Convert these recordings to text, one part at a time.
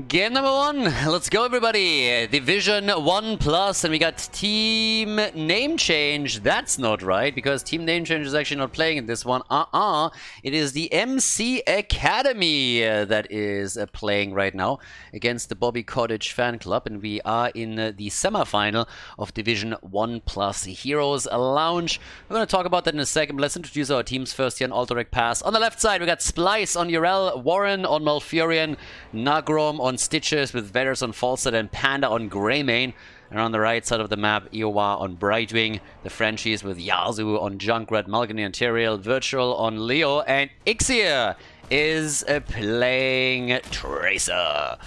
Game number 1, let's go everybody. Division 1 plus, and we got team name change. That's not right, because team name change is actually not playing in this one. It is the MC Academy that is playing right now against the Bobby Kotick fan club, and we are in the semi-final of Division 1 plus Heroes Lounge. We're going to talk about that in a second, but let's introduce our teams first here on Alterac Pass. On the left side, we got Splice on Urel, Warren on Malfurion, Nagrom on Stitches with Vetters on Falset and Panda on Greymane. And on the right side of the map, Iowa on Brightwing, the Frenchies with Yazu on Junkrat, Malgany on Tyrael, Virtual on Leo, and Ixir is playing Tracer.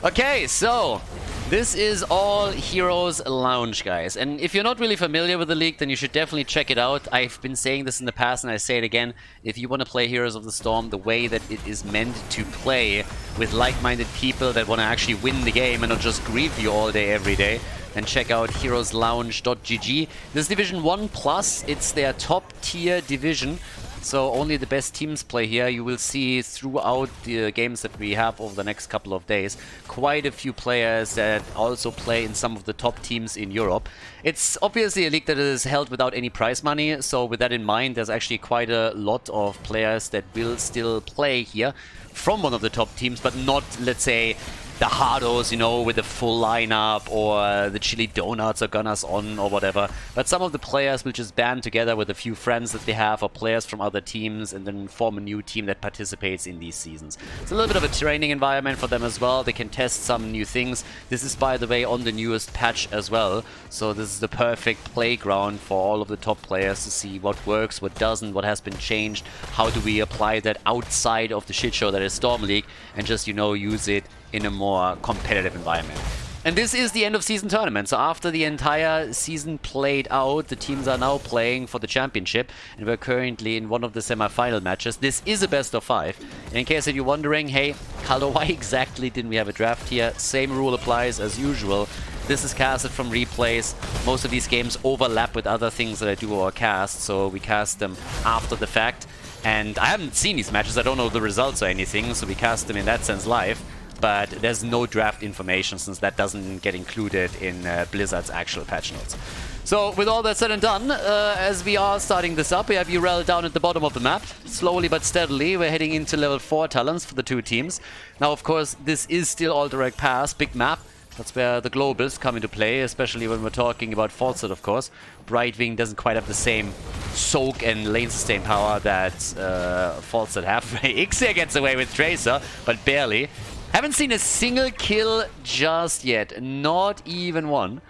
Okay, so this is all Heroes Lounge, guys. And if you're not really familiar with the league, then you should definitely check it out. I've been saying this in the past, and I say it again. If you want to play Heroes of the Storm the way that it is meant to play, with like-minded people that want to actually win the game and not just grieve you all day, every day, then check out heroeslounge.gg. This is Division 1 plus. It's their top-tier division. So only the best teams play here. You will see throughout the games that we have over the next couple of days quite a few players that also play in some of the top teams in Europe. It's obviously a league that is held without any prize money, so with that in mind, there's actually quite a lot of players that will still play here from one of the top teams, but not, let's say, the hardos, you know, with the full lineup, or the chili donuts or gunners on or whatever. But some of the players will just band together with a few friends that they have or players from other teams and then form a new team that participates in these seasons. It's a little bit of a training environment for them as well. They can test some new things. This is, by the way, on the newest patch as well. So this is the perfect playground for all of the top players to see what works, what doesn't, what has been changed, how do we apply that outside of the shit show that is Storm League, and just, you know, use it in a more competitive environment. And this is the end of season tournament. So after the entire season played out, the teams are now playing for the championship, and we're currently in one of the semi-final matches. This is a best of 5. And in case that you're wondering, hey, Khaldor, why exactly didn't we have a draft here? Same rule applies as usual. This is casted from replays. Most of these games overlap with other things that I do or cast, so we cast them after the fact. And I haven't seen these matches, I don't know the results or anything, so we cast them in that sense live. But there's no draft information, since that doesn't get included in Blizzard's actual patch notes. So with all that said and done, as we are starting this up, we have Urel down at the bottom of the map. Slowly but steadily, we're heading into level 4 talents for the two teams. Now, of course, this is still Alterac Pass, big map. That's where the globals come into play, especially when we're talking about Falset, of course. Brightwing doesn't quite have the same soak and lane sustain power that Falset have. Ixir gets away with Tracer, but barely. Haven't seen a single kill just yet, not even one.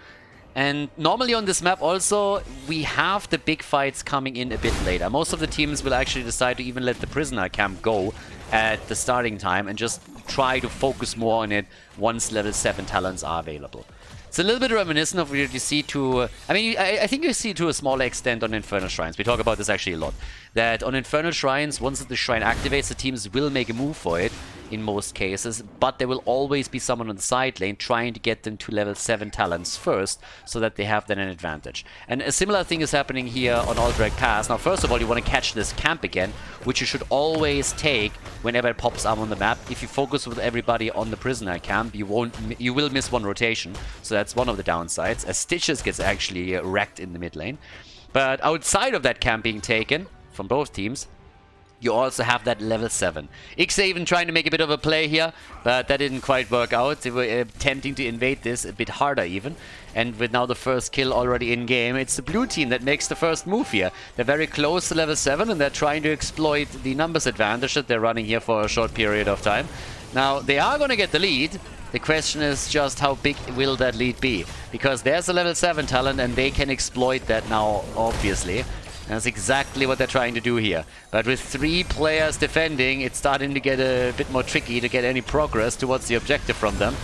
And normally on this map also, we have the big fights coming in a bit later. Most of the teams will actually decide to even let the prisoner camp go at the starting time and just try to focus more on it once level 7 talents are available. It's a little bit reminiscent of what you see to... I think you see to a smaller extent on Infernal Shrines. We talk about this actually a lot. That on Infernal Shrines, once the shrine activates, the teams will make a move for it in most cases, but there will always be someone on the side lane trying to get them to level 7 talents first, so that they have then an advantage. And a similar thing is happening here on Alterac Pass. Now, first of all, you want to catch this camp again, which you should always take whenever it pops up on the map. If you focus with everybody on the prisoner camp, you will miss one rotation, so that's one of the downsides, as Stitches gets actually wrecked in the mid lane. But outside of that camp being taken from both teams, you also have that level 7. Ixir even trying to make a bit of a play here, but that didn't quite work out. They were attempting to invade this a bit harder even. And with now the first kill already in game, it's the blue team that makes the first move here. They're very close to level 7, and they're trying to exploit the numbers advantage that they're running here for a short period of time. Now, they are going to get the lead. The question is just how big will that lead be? Because there's a level 7 talent, and they can exploit that now, obviously. That's exactly what they're trying to do here. But with 3 players defending, it's starting to get a bit more tricky to get any progress towards the objective from them.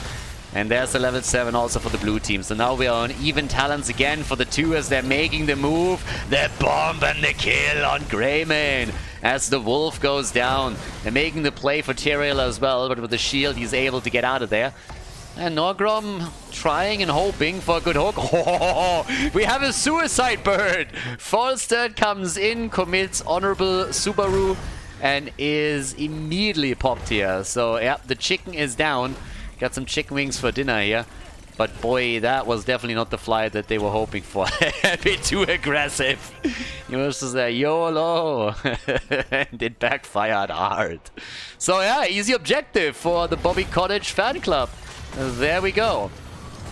And there's the level 7 also for the blue team. So now we are on even talents again for the 2 as they're making the move. The bomb and the kill on Greymane as the wolf goes down. They're making the play for Tyrael as well, but with the shield he's able to get out of there. And Nogrom trying and hoping for a good hook. Oh, we have a suicide bird. Falstad comes in, commits Honorable Subaru, and is immediately popped here. So, yeah, the chicken is down. Got some chicken wings for dinner here. But boy, that was definitely not the flight that they were hoping for. A bit too aggressive. He was just like, YOLO. And it backfired hard. So yeah, easy objective for the Bobby Kotick fan club. There we go.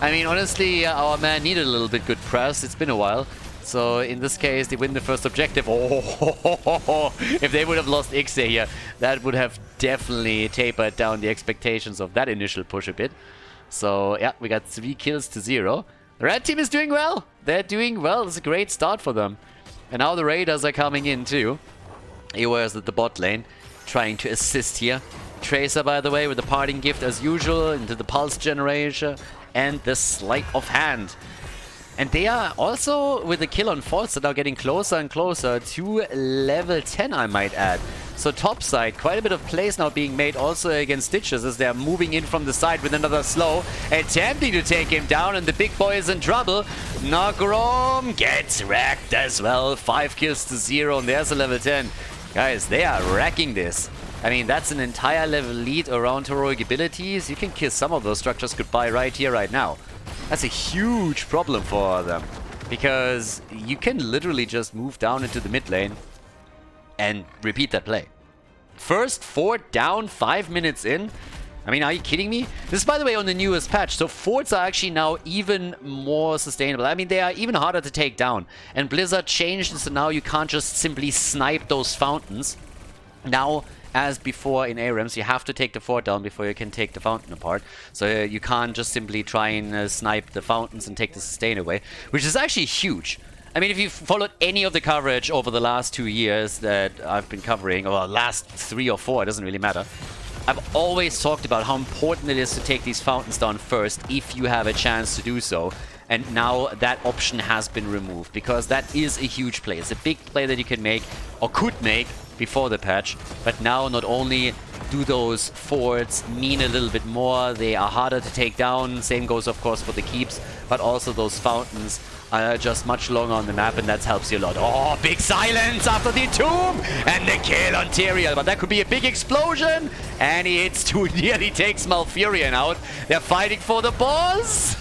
I mean, honestly, our man needed a little bit good press. It's been a while. So in this case, they win the first objective. Oh, if they would have lost Ixe here, that would have definitely tapered down the expectations of that initial push a bit. So yeah, we got 3 kills to 0. The red team is doing well. They're doing well. It's a great start for them. And now the Raiders are coming in too. He was at the bot lane, trying to assist here. Tracer, by the way, with the parting gift as usual into the pulse generation and the sleight of hand. And they are also, with the kill on Forza, now getting closer and closer to level 10, I might add. So top side, quite a bit of plays now being made also against Stitches as they're moving in from the side with another slow, attempting to take him down, and the big boy is in trouble. Nogrom gets wrecked as well. 5 kills to 0, and there's a level 10. Guys, they are wrecking this. I mean, that's an entire level lead around heroic abilities. You can kiss some of those structures goodbye right here, right now. That's a huge problem for them, because you can literally just move down into the mid lane and repeat that play. First 4 down, 5 minutes in. I mean, are you kidding me? This is, by the way, on the newest patch, so forts are actually now even more sustainable. I mean, they are even harder to take down. And Blizzard changed it, so now you can't just simply snipe those fountains. Now, as before in ARAMs, you have to take the fort down before you can take the fountain apart. So you can't just simply try and snipe the fountains and take the sustain away, which is actually huge. I mean, if you've followed any of the coverage over the last 2 years that I've been covering, or last 3 or 4, it doesn't really matter, I've always talked about how important it is to take these fountains down first if you have a chance to do so. And now that option has been removed, because that is a huge play. It's a big play that you can make, or could make, before the patch. But now not only do those forts mean a little bit more, they are harder to take down. Same goes, of course, for the keeps, but also those fountains are just much longer on the map, and that helps you a lot. Oh, big silence after the tomb and the kill on Tyrael, but that could be a big explosion, and he hits 2, nearly takes Malfurion out. They're fighting for the boss.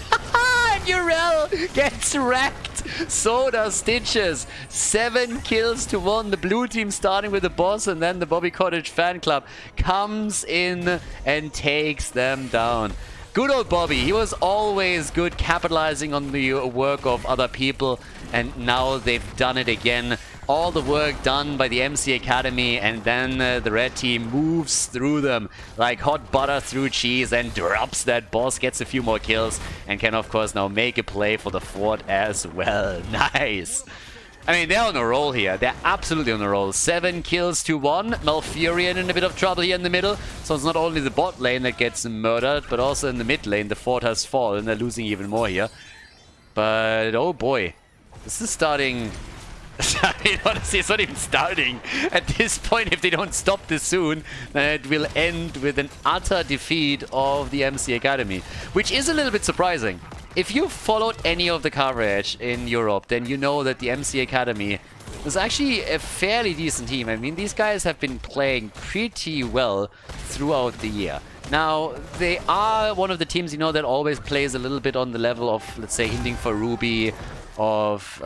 Urel gets wrecked. So does Stitches. 7 kills to 1. The blue team starting with the boss, and then the Bobby Kotick fan club comes in and takes them down. Good old Bobby. He was always good capitalizing on the work of other people, and now they've done it again. All the work done by the MC Academy, and then the red team moves through them like hot butter through cheese and drops that boss, gets a few more kills, and can of course now make a play for the fort as well. Nice! I mean, they're on a roll here. They're absolutely on a roll. 7 kills to 1. Malfurion in a bit of trouble here in the middle. So it's not only the bot lane that gets murdered, but also in the mid lane the fort has fallen. They're losing even more here. But oh boy, this is starting... I mean, honestly, it's not even starting. At this point, if they don't stop this soon, then it will end with an utter defeat of the MC Academy, which is a little bit surprising. If you've followed any of the coverage in Europe, then you know that the MC Academy is actually a fairly decent team. I mean, these guys have been playing pretty well throughout the year. Now, they are one of the teams, you know, that always plays a little bit on the level of, let's say, Inding for Ruby, of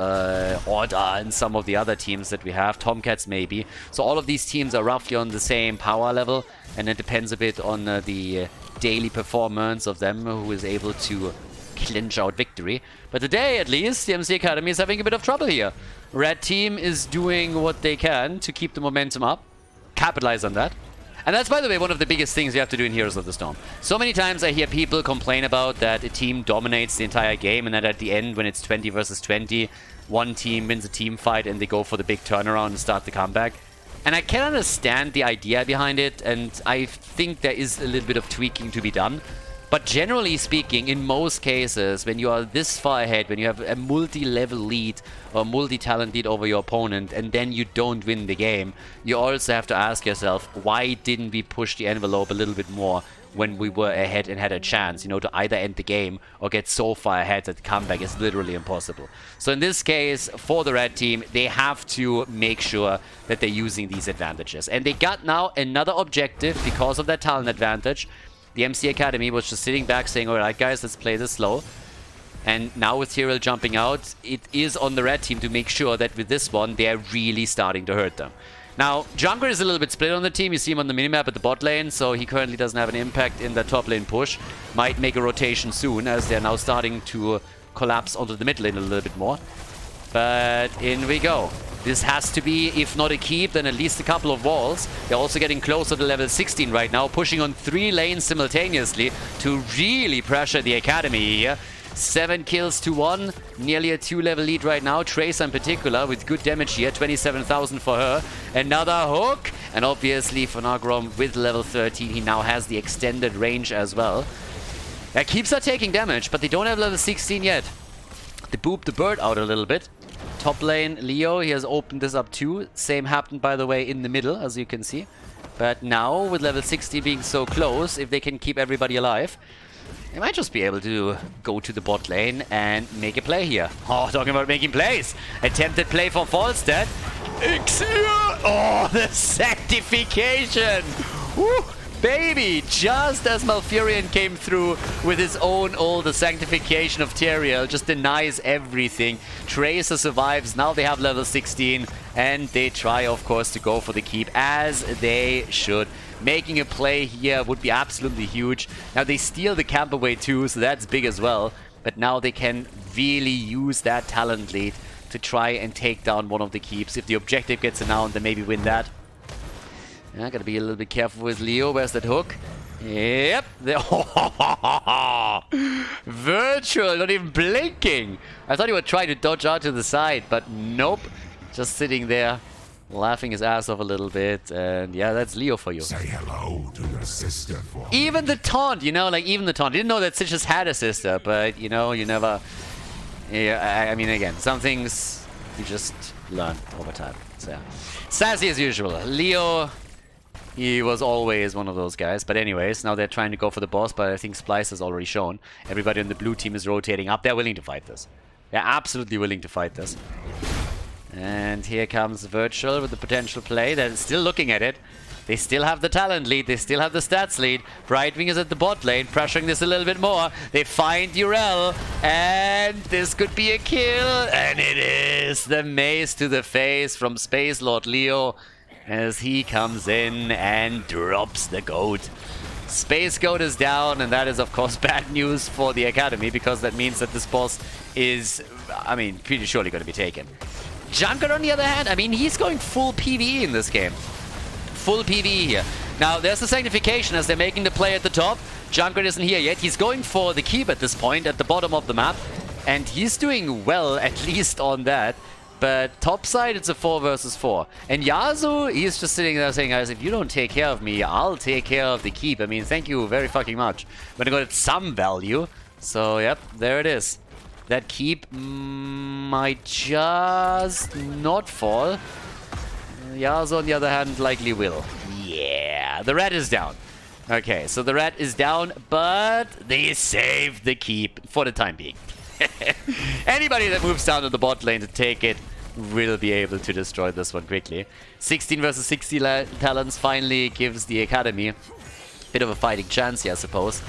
Order, and some of the other teams that we have, Tomcats maybe. So all of these teams are roughly on the same power level, and it depends a bit on the daily performance of them, who is able to clinch out victory. But today, at least, the MC Academy is having a bit of trouble here. Red team is doing what they can to keep the momentum up, capitalize on that. And that's, by the way, one of the biggest things you have to do in Heroes of the Storm. So many times I hear people complain about that a team dominates the entire game, and that at the end, when it's 20 versus 20, one team wins a team fight and they go for the big turnaround and start the comeback. And I can understand the idea behind it, and I think there is a little bit of tweaking to be done. But generally speaking, in most cases, when you are this far ahead, when you have a multi-level lead or multi-talent lead over your opponent, and then you don't win the game, you also have to ask yourself, why didn't we push the envelope a little bit more when we were ahead and had a chance, you know, to either end the game or get so far ahead that the comeback is literally impossible. So in this case, for the red team, they have to make sure that they're using these advantages. And they got now another objective because of that talent advantage. The MC Academy was just sitting back saying, alright guys, let's play this slow. And now with Tyrael jumping out, it is on the red team to make sure that with this one, they're really starting to hurt them. Now, Junkrat is a little bit split on the team. You see him on the minimap at the bot lane, so he currently doesn't have an impact in the top lane push. Might make a rotation soon, as they're now starting to collapse onto the mid lane a little bit more. But in we go. This has to be, if not a keep, then at least a couple of walls. They're also getting closer to level 16 right now, pushing on 3 lanes simultaneously to really pressure the Academy here. 7 kills to 1, nearly a 2-level lead right now. Tracer in particular with good damage here, 27,000 for her. Another hook, and obviously for Nagrom with level 13, he now has the extended range as well. Keeps are taking damage, but they don't have level 16 yet. They booped the bird out a little bit. Top lane, Leo, he has opened this up too. Same happened, by the way, in the middle, as you can see. But now, with level 16 being so close, if they can keep everybody alive, they might just be able to go to the bot lane and make a play here. Oh, talking about making plays. Attempted play for Falstad. Oh, the sanctification. Woo, baby. Just as Malfurion came through with his own the sanctification of Tyrael. Just denies everything. Tracer survives. Now they have level 16. And they try, of course, to go for the keep as they should. Making a play here would be absolutely huge. Now they steal the camp away too, so that's big as well. But now they can really use that talent lead to try and take down one of the keeps. If the objective gets announced, then maybe win that. Yeah, gotta be a little bit careful with Leo. Where's that hook? Yep. Virtual, not even blinking. I thought he would try to dodge out to the side, but nope. Just sitting there, laughing his ass off a little bit, and yeah, that's Leo for you. Say hello to your sister for even the taunt, you know, like even the taunt. I didn't know that Sitches had a sister, but you know, you never. Yeah, I mean, again, some things you just learn over time. So yeah, sassy as usual. Leo, he was always one of those guys. But anyways, now they're trying to go for the boss, but I think Splice has already shown. Everybody on the blue team is rotating up. They're willing to fight this. They're absolutely willing to fight this. And here comes Virtual with the potential play. They're still looking at it. They still have the talent lead. They still have the stats lead. Brightwing is at the bot lane, pressuring this a little bit more. They find Urel, and this could be a kill. And it is the mace to the face from Space Lord Leo as he comes in and drops the goat. Space Goat is down, and that is, of course, bad news for the Academy, because that means that this boss is, I mean, pretty surely going to be taken. Junkrat, on the other hand, I mean, he's going full PvE in this game. Full PvE here. Now, there's the sanctification as they're making the play at the top. Junkrat isn't here yet. He's going for the keep at this point, at the bottom of the map. And he's doing well, at least on that. But topside, it's a 4 versus 4. And Yasuo, he's just sitting there saying, guys, if you don't take care of me, I'll take care of the keep. I mean, thank you very fucking much. But I got some value. So, yep, there it is. That keep might just not fall. Yasuo, on the other hand, likely will. Yeah, the red is down. Okay, so the red is down, but they saved the keep for the time being. Anybody that moves down to the bot lane to take it will be able to destroy this one quickly. 16 versus 60 talents finally gives the Academy a bit of a fighting chance here, I suppose.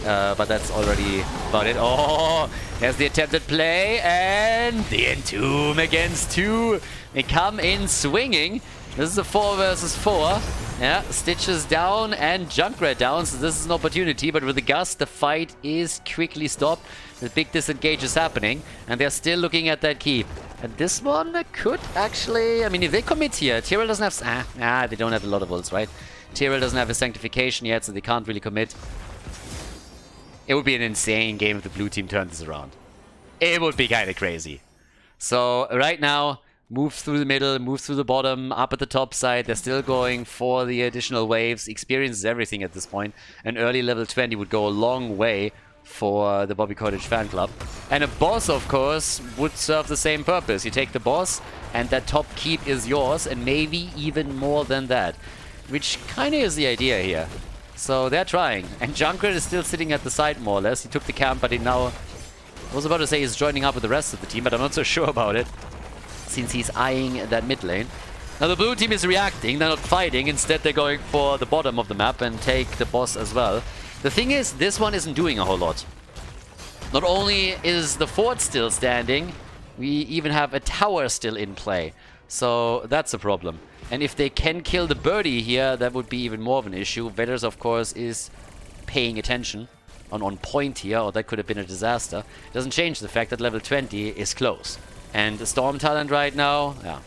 But that's already about it. Oh, there's the attempted play, and the Entomb against 2. They come in swinging. This is a 4 versus 4. Yeah, Stitches down and Junkrat down, so this is an opportunity. But with the Gust, the fight is quickly stopped. The big disengage is happening, and they're still looking at that keep. And this one could actually, I mean, if they commit here, Tyrael doesn't have, they don't have a lot of ults, right? Tyrael doesn't have a sanctification yet, so they can't really commit. It would be an insane game if the blue team turned this around. It would be kind of crazy. So right now, move through the middle, move through the bottom, up at the top side. They're still going for the additional waves. Experience is everything at this point. An early level 20 would go a long way for the Bobby Kotick fan club. And a boss, of course, would serve the same purpose. You take the boss, and that top keep is yours, and maybe even more than that. Which kind of is the idea here. So they're trying. And Junkrat is still sitting at the side, more or less. He took the camp, but he now... I was about to say he's joining up with the rest of the team, but I'm not so sure about it, since he's eyeing that mid lane. Now the blue team is reacting. They're not fighting. Instead, they're going for the bottom of the map and take the boss as well. The thing is, this one isn't doing a whole lot. Not only is the fort still standing, we even have a tower still in play. So that's a problem. And if they can kill the birdie here, that would be even more of an issue. Vetters, of course, is paying attention on point here, or that could have been a disaster. Doesn't change the fact that level 20 is close. And the Storm Talent right now, yeah.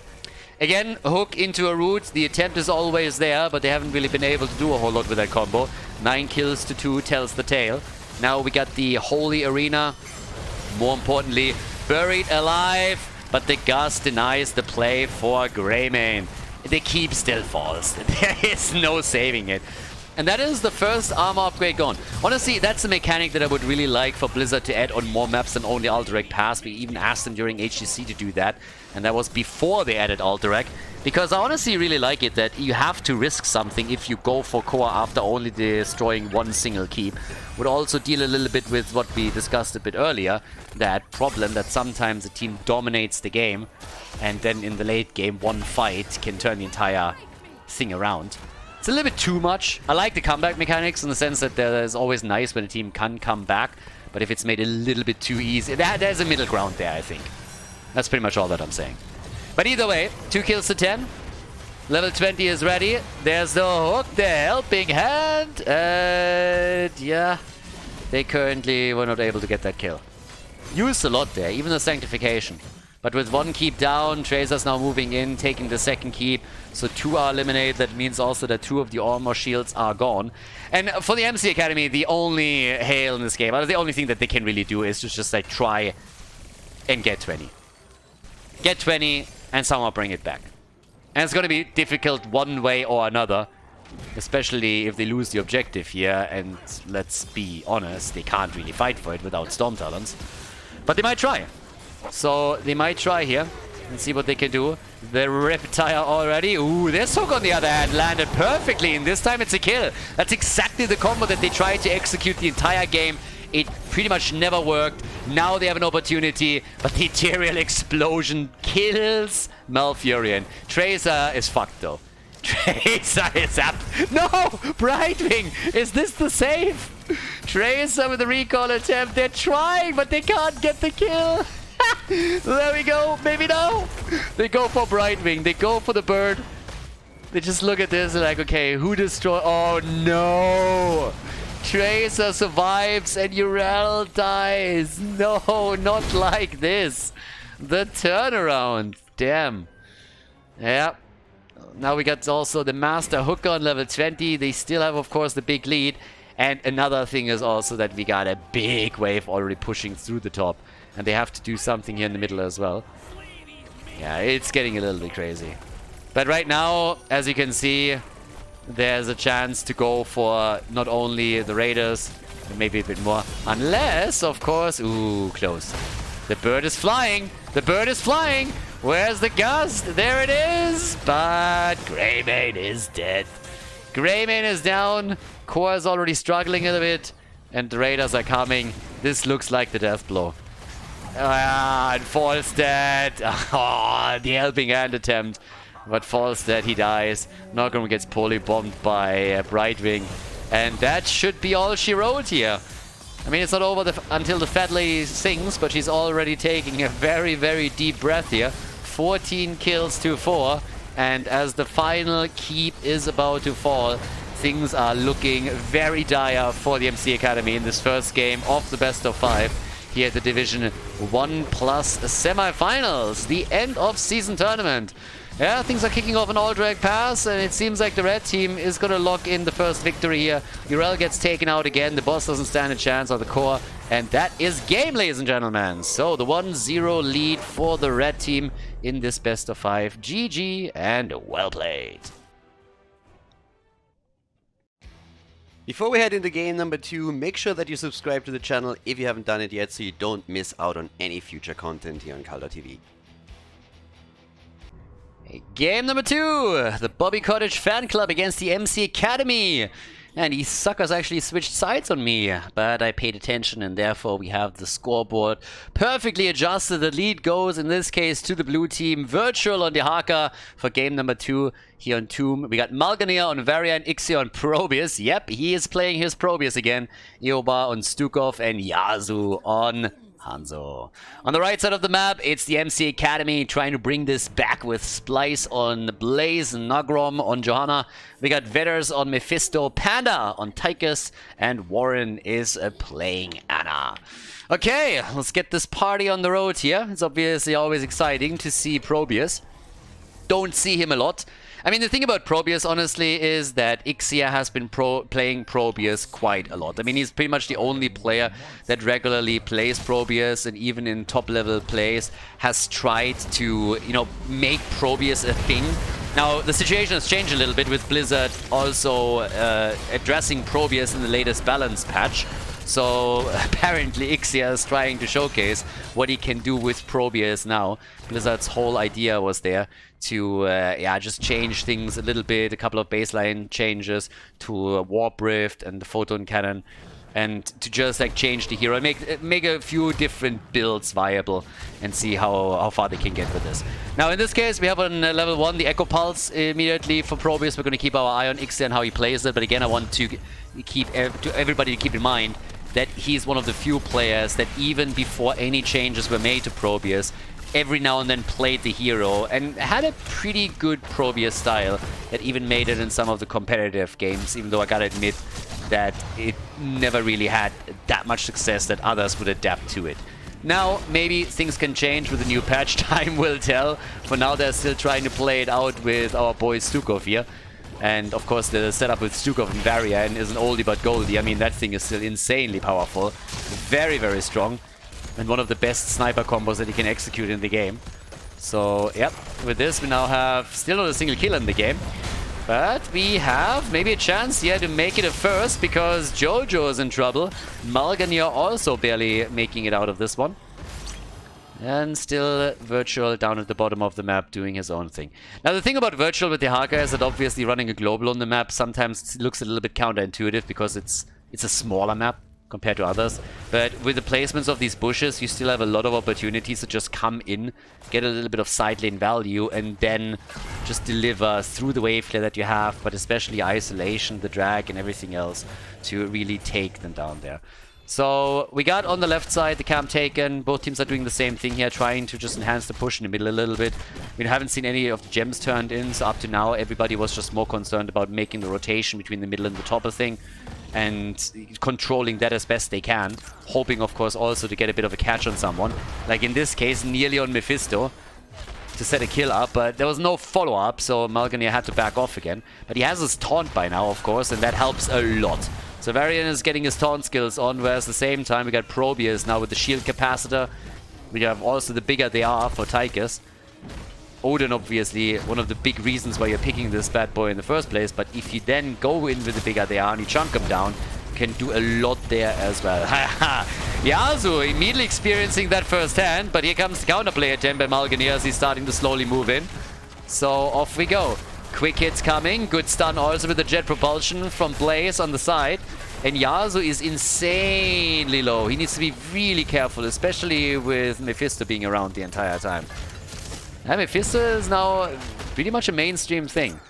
Again, hook into a root. The attempt is always there, but they haven't really been able to do a whole lot with that combo. 9 kills to 2 tells the tale. Now we got the Holy Arena. More importantly, buried alive, but the Gus denies the play for Greymane. The keep still falls. There is no saving it. And that is the first armor upgrade gone. Honestly, that's a mechanic that I would really like for Blizzard to add on more maps than only Alterac Pass. We even asked them during HGC to do that. And that was before they added Alterac. Because I honestly really like it that you have to risk something if you go for core after only destroying one single keep. Would also deal a little bit with what we discussed a bit earlier. That problem that sometimes a team dominates the game. And then in the late game, one fight can turn the entire thing around. It's a little bit too much. I like the comeback mechanics in the sense that it's always nice when a team can come back. But if it's made a little bit too easy, there's a middle ground there, I think. That's pretty much all that I'm saying. But either way, 2 kills to 10. Level 20 is ready. There's the hook, the helping hand. And yeah, they currently were not able to get that kill. Used a lot there, even the Sanctification. But with 1 keep down, Tracer's now moving in, taking the 2nd keep. So 2 are eliminated. That means also that 2 of the armor shields are gone. And for the MC Academy, the only hail in this game, the only thing that they can really do is to just like try and get 20. Get 20 and somehow bring it back. And it's going to be difficult one way or another. Especially if they lose the objective here. And let's be honest, they can't really fight for it without Storm Talons. But they might try. So they might try here and see what they can do. The Reptile already. Ooh, this hook on the other hand landed perfectly. And this time it's a kill. That's exactly the combo that they tried to execute the entire game. It pretty much never worked. Now they have an opportunity. But the Ethereal Explosion kills Malfurion. Tracer is fucked though. Tracer is up. No! Brightwing! Is this the save? Tracer with the recall attempt. They're trying, but they can't get the kill. There we go. Maybe no. They go for Brightwing. They go for the bird. They just look at this and like, okay, who destroyed? Oh no. Tracer survives and Urel dies. No, not like this. The turnaround. Damn. Yeah. Now we got also the Master Hooker on level 20. They still have, of course, the big lead. And another thing is also that we got a big wave already pushing through the top. And they have to do something here in the middle as well. Yeah, it's getting a little bit crazy. But right now, as you can see, there's a chance to go for not only the Raiders, but maybe a bit more. Unless, of course... Ooh, close. The bird is flying! The bird is flying! Where's the gust? There it is! But Greymane is dead. Greymane is down. Core is already struggling a little bit. And the Raiders are coming. This looks like the death blow. Ah, and Falls dead. Oh, the helping hand attempt. But Falls dead, he dies. Nogum gets poorly bombed by Brightwing. And that should be all she wrote here. I mean, it's not over until the fat lady sings, but she's already taking a very, very deep breath here. 14 kills to 4. And as the final keep is about to fall, things are looking very dire for the MC Academy in this first game of the best of 5. Here at the Division 1 Plus semifinals, the end of season tournament. Yeah, things are kicking off an all-drag pass, and it seems like the red team is going to lock in the first victory here. Urel gets taken out again, the boss doesn't stand a chance on the core, and that is game, ladies and gentlemen. So the 1-0 lead for the red team in this best of 5. GG and well played. Before we head into game number 2, make sure that you subscribe to the channel if you haven't done it yet so you don't miss out on any future content here on Khaldor TV. Game number 2, the Bobby Kotick fan club against the MC Academy. And these suckers actually switched sides on me, but I paid attention and therefore we have the scoreboard perfectly adjusted. The lead goes, in this case, to the blue team. Virtual on the Haka for game number 2 here on Tomb. We got Malgania on Varia and Ixia on Probius. Yep, he is playing his Probius again. Eobar on Stukov and Yasu on Hanzo. On the right side of the map, it's the MC Academy trying to bring this back with Splice on Blaze, Nagrom on Johanna. We got Vedders on Mephisto, Panda on Tychus, and Warren is playing Anna. Okay, let's get this party on the road here. It's obviously always exciting to see Probius. Don't see him a lot. I mean, the thing about Probius, honestly, is that Ixia has been playing Probius quite a lot. I mean, he's pretty much the only player that regularly plays Probius, and even in top-level plays has tried to, you know, make Probius a thing. Now, the situation has changed a little bit with Blizzard also addressing Probius in the latest balance patch. So apparently Ixia is trying to showcase what he can do with Probius now. Blizzard's whole idea was there to just change things a little bit, a couple of baseline changes to Warp Rift and the Photon Cannon, and to just like change the hero and make a few different builds viable and see how far they can get with this. Now in this case we have on level 1 the Echo Pulse immediately for Probius. We're going to keep our eye on Ixia and how he plays it, but again I want to keep everybody to keep in mind that he's one of the few players that even before any changes were made to Probius, every now and then played the hero and had a pretty good Probius style that even made it in some of the competitive games, even though I gotta admit that it never really had that much success that others would adapt to it. Now, maybe things can change with the new patch, time will tell. For now, they're still trying to play it out with our boy Stukov here. And of course the setup with Stukov and Varian is an oldie but goldie. I mean, that thing is still insanely powerful. Very, very strong. And one of the best sniper combos that you can execute in the game. So, yep, with this we now have still not a single kill in the game. But we have maybe a chance here to make it a first, because Jojo is in trouble. Malgania also barely making it out of this one. And still Virtual down at the bottom of the map doing his own thing. Now the thing about Virtual with the Haka is that obviously running a global on the map sometimes looks a little bit counterintuitive because it's a smaller map compared to others. But with the placements of these bushes, you still have a lot of opportunities to just come in, get a little bit of side lane value, and then just deliver through the wave clear that you have, but especially isolation, the drag, and everything else to really take them down there. So we got on the left side the camp taken. Both teams are doing the same thing here, trying to just enhance the push in the middle a little bit. We haven't seen any of the gems turned in, so up to now everybody was just more concerned about making the rotation between the middle and the top of thing and controlling that as best they can, hoping of course also to get a bit of a catch on someone, like in this case nearly on Mephisto, to set a kill up, but there was no follow-up, so Malgania had to back off again. But he has his taunt by now, of course, and that helps a lot. So Varian is getting his taunt skills on, whereas at the same time we got Probius now with the shield capacitor. We have also the bigger they are for Tychus. Odin, obviously, one of the big reasons why you're picking this bad boy in the first place, but if you then go in with the bigger they are and you chunk them down, you can do a lot there as well. Yasu immediately experiencing that firsthand, but here comes the counterplay attempt by Malgania as he's starting to slowly move in. So off we go. Quick hits coming, good stun also with the jet propulsion from Blaze on the side. And Yasu is insanely low. He needs to be really careful, especially with Mephisto being around the entire time. And Mephisto is now pretty much a mainstream thing.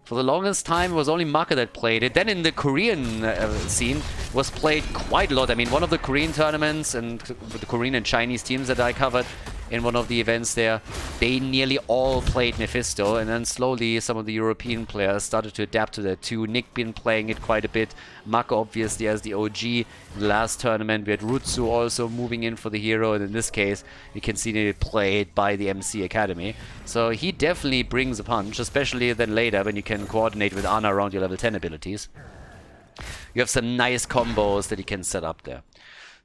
For the longest time, it was only Maka that played it. Then in the Korean scene, was played quite a lot. I mean, one of the Korean tournaments and the Korean and Chinese teams that I covered in one of the events there, they nearly all played Mephisto, and then slowly some of the European players started to adapt to that too. Nick been playing it quite a bit. Maka obviously as the OG. In the last tournament we had Rutsu also moving in for the hero, and in this case you can see it played by the MC Academy. So he definitely brings a punch, especially then later when you can coordinate with Ana around your level 10 abilities. You have some nice combos that you can set up there.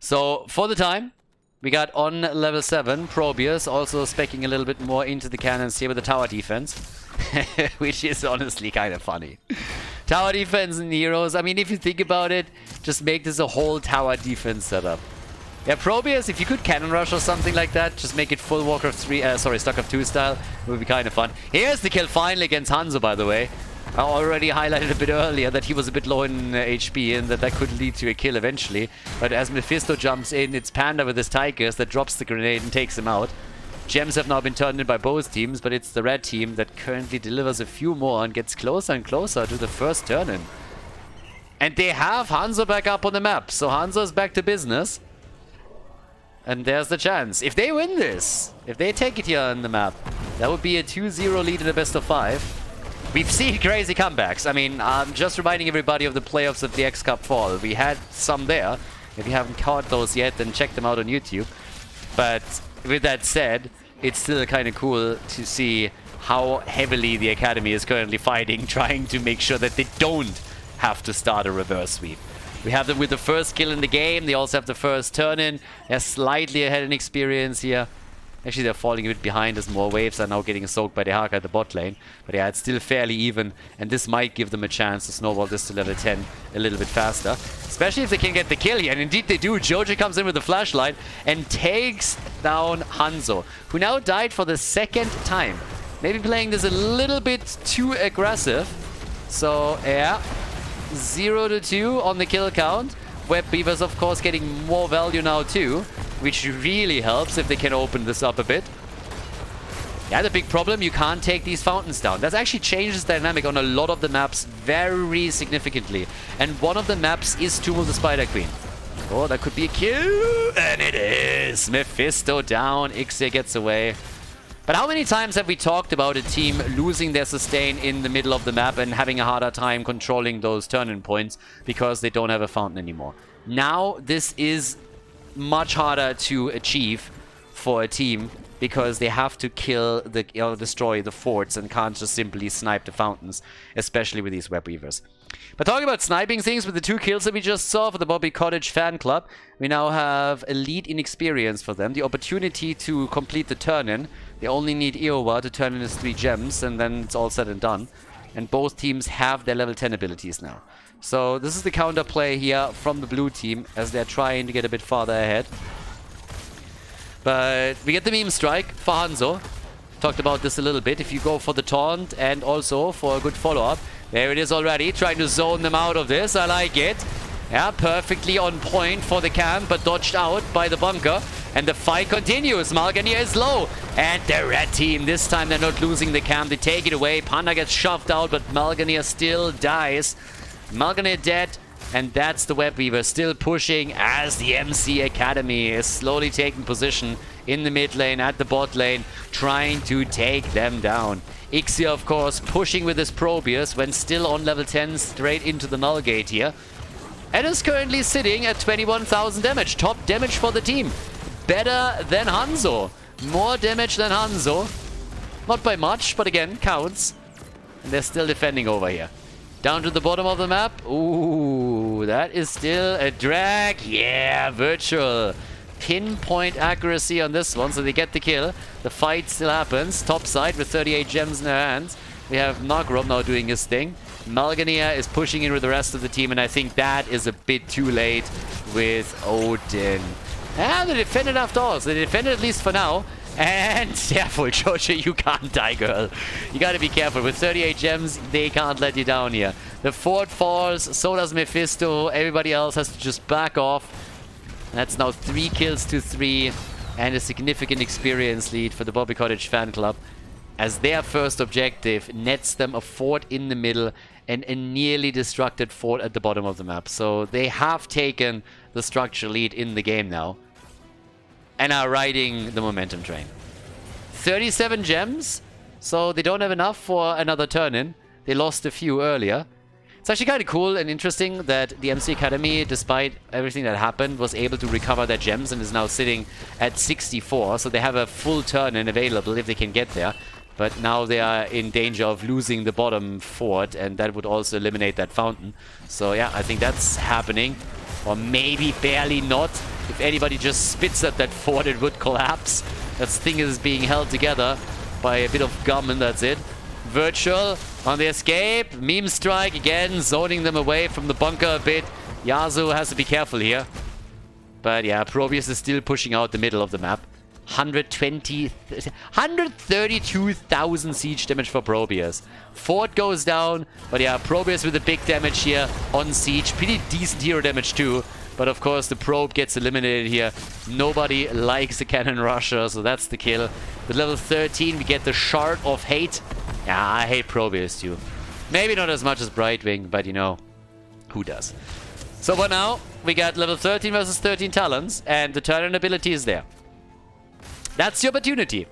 So for the time, we got on level 7, Probius, also speccing a little bit more into the cannons here with the tower defense, which is honestly kind of funny. Tower defense in heroes, I mean, if you think about it, just make this a whole tower defense setup. Yeah, Probius, if you could cannon rush or something like that, just make it full Warcraft 3, StarCraft 2 style, it would be kind of fun. Here's the kill finally against Hanzo, by the way. I already highlighted a bit earlier that he was a bit low in HP and that could lead to a kill eventually. But as Mephisto jumps in, it's Panda with his Tigers that drops the grenade and takes him out. Gems have now been turned in by both teams, but it's the red team that currently delivers a few more and gets closer and closer to the first turn-in. And they have Hanzo back up on the map, so Hanzo's back to business. And there's the chance. If they win this, if they take it here on the map, that would be a 2-0 lead in a best of 5. We've seen crazy comebacks. I mean, I'm just reminding everybody of the playoffs of the X Cup Fall. We had some there. If you haven't caught those yet, then check them out on YouTube. But with that said, it's still kind of cool to see how heavily the Academy is currently fighting, trying to make sure that they don't have to start a reverse sweep. We have them with the first kill in the game. They also have the first turn-in. They're slightly ahead in experience here. Actually, they're falling a bit behind as more waves are now getting soaked by the Haka at the bot lane. But yeah, it's still fairly even, and this might give them a chance to snowball this to level 10 a little bit faster. Especially if they can get the kill here, and indeed they do. Joji comes in with the flashlight and takes down Hanzo, who now died for the second time. Maybe playing this a little bit too aggressive. So, yeah, 0-2 on the kill count. Web Beavers, of course, getting more value now too, which really helps if they can open this up a bit. Yeah, the big problem, you can't take these fountains down. That actually changes the dynamic on a lot of the maps very significantly. And one of the maps is Tomb of the Spider Queen. Oh, that could be a kill, and it is! Mephisto down, Ixia gets away. But how many times have we talked about a team losing their sustain in the middle of the map and having a harder time controlling those turn-in points because they don't have a fountain anymore? Now, this is much harder to achieve for a team because they have to kill the destroy the forts and can't just simply snipe the fountains, especially with these web weavers. But talking about sniping things, with the 2 kills that we just saw for the Bobby Kotick fan club, we now have a lead in experience for them, the opportunity to complete the turn-in. They only need Iowa to turn in his 3 gems, and then it's all said and done. And both teams have their level 10 abilities now. So this is the counter play here from the blue team as they're trying to get a bit farther ahead. But we get the meme strike for Hanzo. Talked about this a little bit. If you go for the taunt and also for a good follow-up. There it is already, trying to zone them out of this. I like it. Yeah, perfectly on point for the camp, but dodged out by the bunker. And the fight continues. Malgania is low. And the red team, this time they're not losing the camp. They take it away. Panda gets shoved out, but Malgania still dies. Malgania dead. And that's the Web Weaver still pushing as the MC Academy is slowly taking position in the mid lane, at the bot lane, trying to take them down. Ixia, of course, pushing with his Probius when still on level 10, straight into the null gate here. And is currently sitting at 21,000 damage. Top damage for the team. Better than Hanzo. More damage than Hanzo. Not by much, but again, counts. And they're still defending over here. Down to the bottom of the map. Ooh, that is still a drag. Yeah, virtual. Pinpoint accuracy on this one, so they get the kill. The fight still happens. Top side with 38 gems in their hands. We have Nagrom now doing his thing. Malgania is pushing in with the rest of the team, and I think that is a bit too late with Odin. And they defended after all, so they defended at least for now. And careful, Jojo, you can't die, girl. You gotta be careful. With 38 gems, they can't let you down here. The fort falls, so does Mephisto. Everybody else has to just back off. And that's now 3 kills to 3 and a significant experience lead for the Bobby Kotick fan club, as their first objective nets them a fort in the middle and a nearly destructed fort at the bottom of the map. So they have taken the structure lead in the game now and are riding the momentum train. 37 gems, so they don't have enough for another turn-in. They lost a few earlier. It's actually kind of cool and interesting that the MC Academy, despite everything that happened, was able to recover their gems and is now sitting at 64. So they have a full turn-in available if they can get there. But now they are in danger of losing the bottom fort, and that would also eliminate that fountain. So yeah, I think that's happening. Or maybe barely not. If anybody just spits at that fort, it would collapse. That thing is being held together by a bit of gum, and that's it. Virtual on the escape. Meme strike again, zoning them away from the bunker a bit. Yasuo has to be careful here. But yeah, Probius is still pushing out the middle of the map. 132,000 siege damage for Probius. Fort goes down, but yeah, Probius with the big damage here on siege. Pretty decent hero damage too. But of course, the probe gets eliminated here. Nobody likes a cannon rusher, so that's the kill. With level 13, we get the Shard of Hate. Yeah, I hate Probius too. Maybe not as much as Brightwing, but you know, who does? So for now, we got level 13 versus 13 talents, and the turn-in ability is there. That's the opportunity.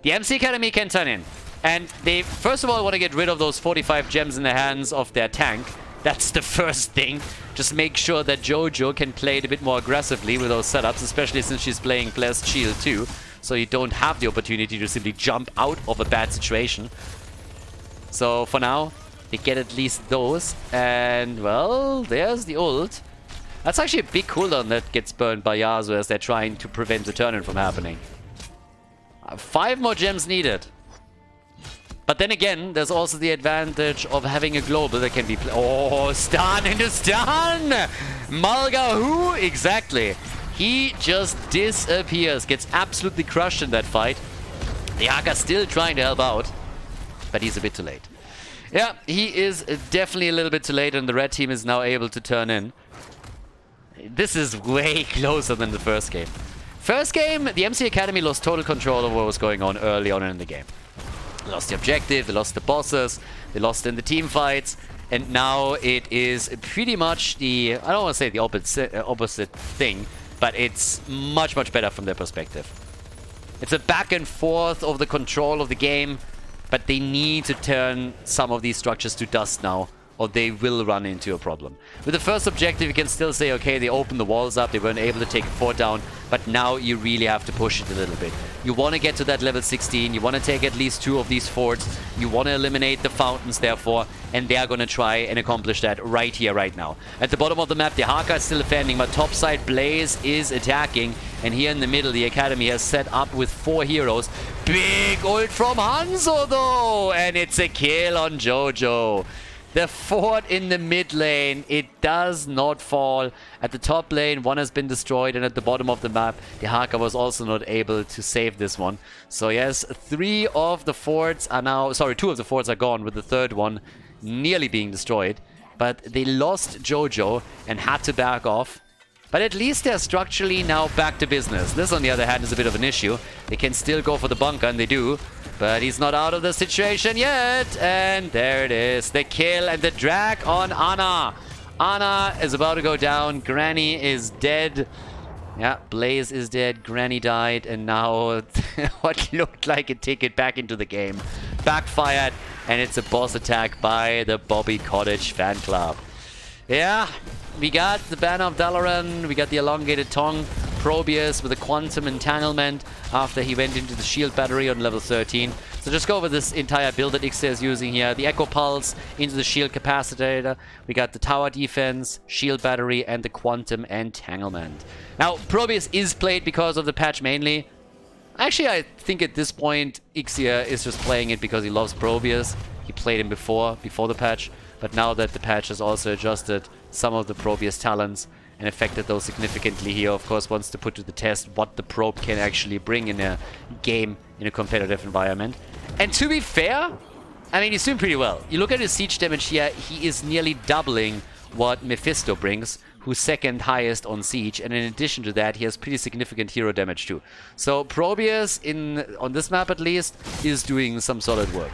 The MC Academy can turn in. And they, first of all, want to get rid of those 45 gems in the hands of their tank. That's the first thing. Just make sure that Jojo can play it a bit more aggressively with those setups, especially since she's playing Blessed Shield too. So you don't have the opportunity to simply jump out of a bad situation. So for now, they get at least those. And, well, there's the ult. That's actually a big cooldown that gets burned by Yasuo as they're trying to prevent the turn-in from happening. 5 more gems needed. But then again, there's also the advantage of having a global that can be... Oh, stun into stun! Malga who? Exactly. He just disappears. Gets absolutely crushed in that fight. The Haka's still trying to help out. But he's a bit too late. Yeah, he is definitely a little bit too late, and the red team is now able to turn in. This is way closer than the first game. First game, the MC Academy lost total control of what was going on early on in the game. They lost the objective, they lost the bosses, they lost in the team fights, and now it is pretty much the, I don't want to say the opposite thing, but it's much, much better from their perspective. It's a back and forth of the control of the game, but they need to turn some of these structures to dust now, or they will run into a problem. With the first objective, you can still say, okay, they opened the walls up, they weren't able to take a fort down, but now you really have to push it a little bit. You want to get to that level 16, you want to take at least 2 of these forts, you want to eliminate the fountains, therefore, and they are going to try and accomplish that right here, right now. At the bottom of the map, the Haka is still defending, but topside Blaze is attacking, and here in the middle, the Academy has set up with 4 heroes. Big ult from Hanzo, though, and it's a kill on Jojo. The fort in the mid lane, it does not fall. At the top lane, one has been destroyed, and at the bottom of the map, the Haka was also not able to save this one. So yes, 3 of the forts are now... Sorry, 2 of the forts are gone, with the third one nearly being destroyed. But they lost Jojo and had to back off. But at least they're structurally now back to business. This, on the other hand, is a bit of an issue. They can still go for the bunker, and they do. But he's not out of the situation yet. And there it is. The kill and the drag on Ana. Ana is about to go down. Granny is dead. Yeah, Blaze is dead. Granny died. And now what looked like a ticket back into the game backfired. And it's a boss attack by the Bobby Kotick fan club. Yeah, we got the Banner of Dalaran. We got the elongated tongue. Probius with a quantum entanglement after he went into the shield battery on level 13. So just go over this entire build that Ixia is using here. The Echo Pulse into the shield capacitator. We got the tower defense, shield battery, and the quantum entanglement. Now, Probius is played because of the patch mainly. Actually, I think at this point, Ixia is just playing it because he loves Probius. He played him before the patch. But now that the patch has also adjusted some of the Probius talents and affected those significantly, he of course wants to put to the test what the probe can actually bring in a game in a competitive environment. And to be fair, I mean, he's doing pretty well. You look at his siege damage here, he is nearly doubling what Mephisto brings, who's second highest on siege, and in addition to that, he has pretty significant hero damage too. So Probius, on this map at least, is doing some solid work.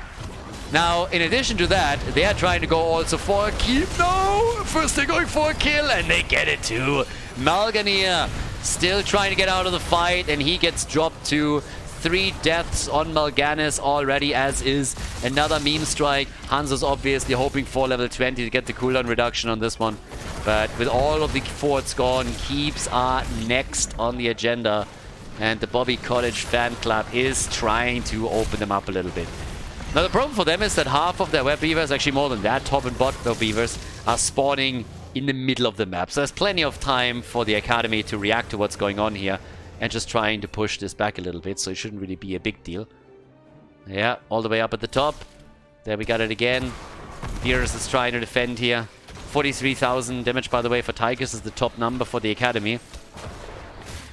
Now, in addition to that, they are trying to go also for a keep. No! First they're going for a kill, and they get it too. Malganir still trying to get out of the fight, and he gets dropped to 3 deaths on Mal'Ganis already, as is another meme strike. Hanzo's obviously hoping for level 20 to get the cooldown reduction on this one. But with all of the forts gone, keeps are next on the agenda. And the Bobby Kotick fan club is trying to open them up a little bit. Now the problem for them is that half of their web beavers, actually more than that, top and bottom web beavers, are spawning in the middle of the map. So there's plenty of time for the Academy to react to what's going on here and just trying to push this back a little bit, so it shouldn't really be a big deal. Yeah, all the way up at the top. There we got it again. Beerus is trying to defend here. 43,000 damage, by the way, for Tigers is the top number for the Academy.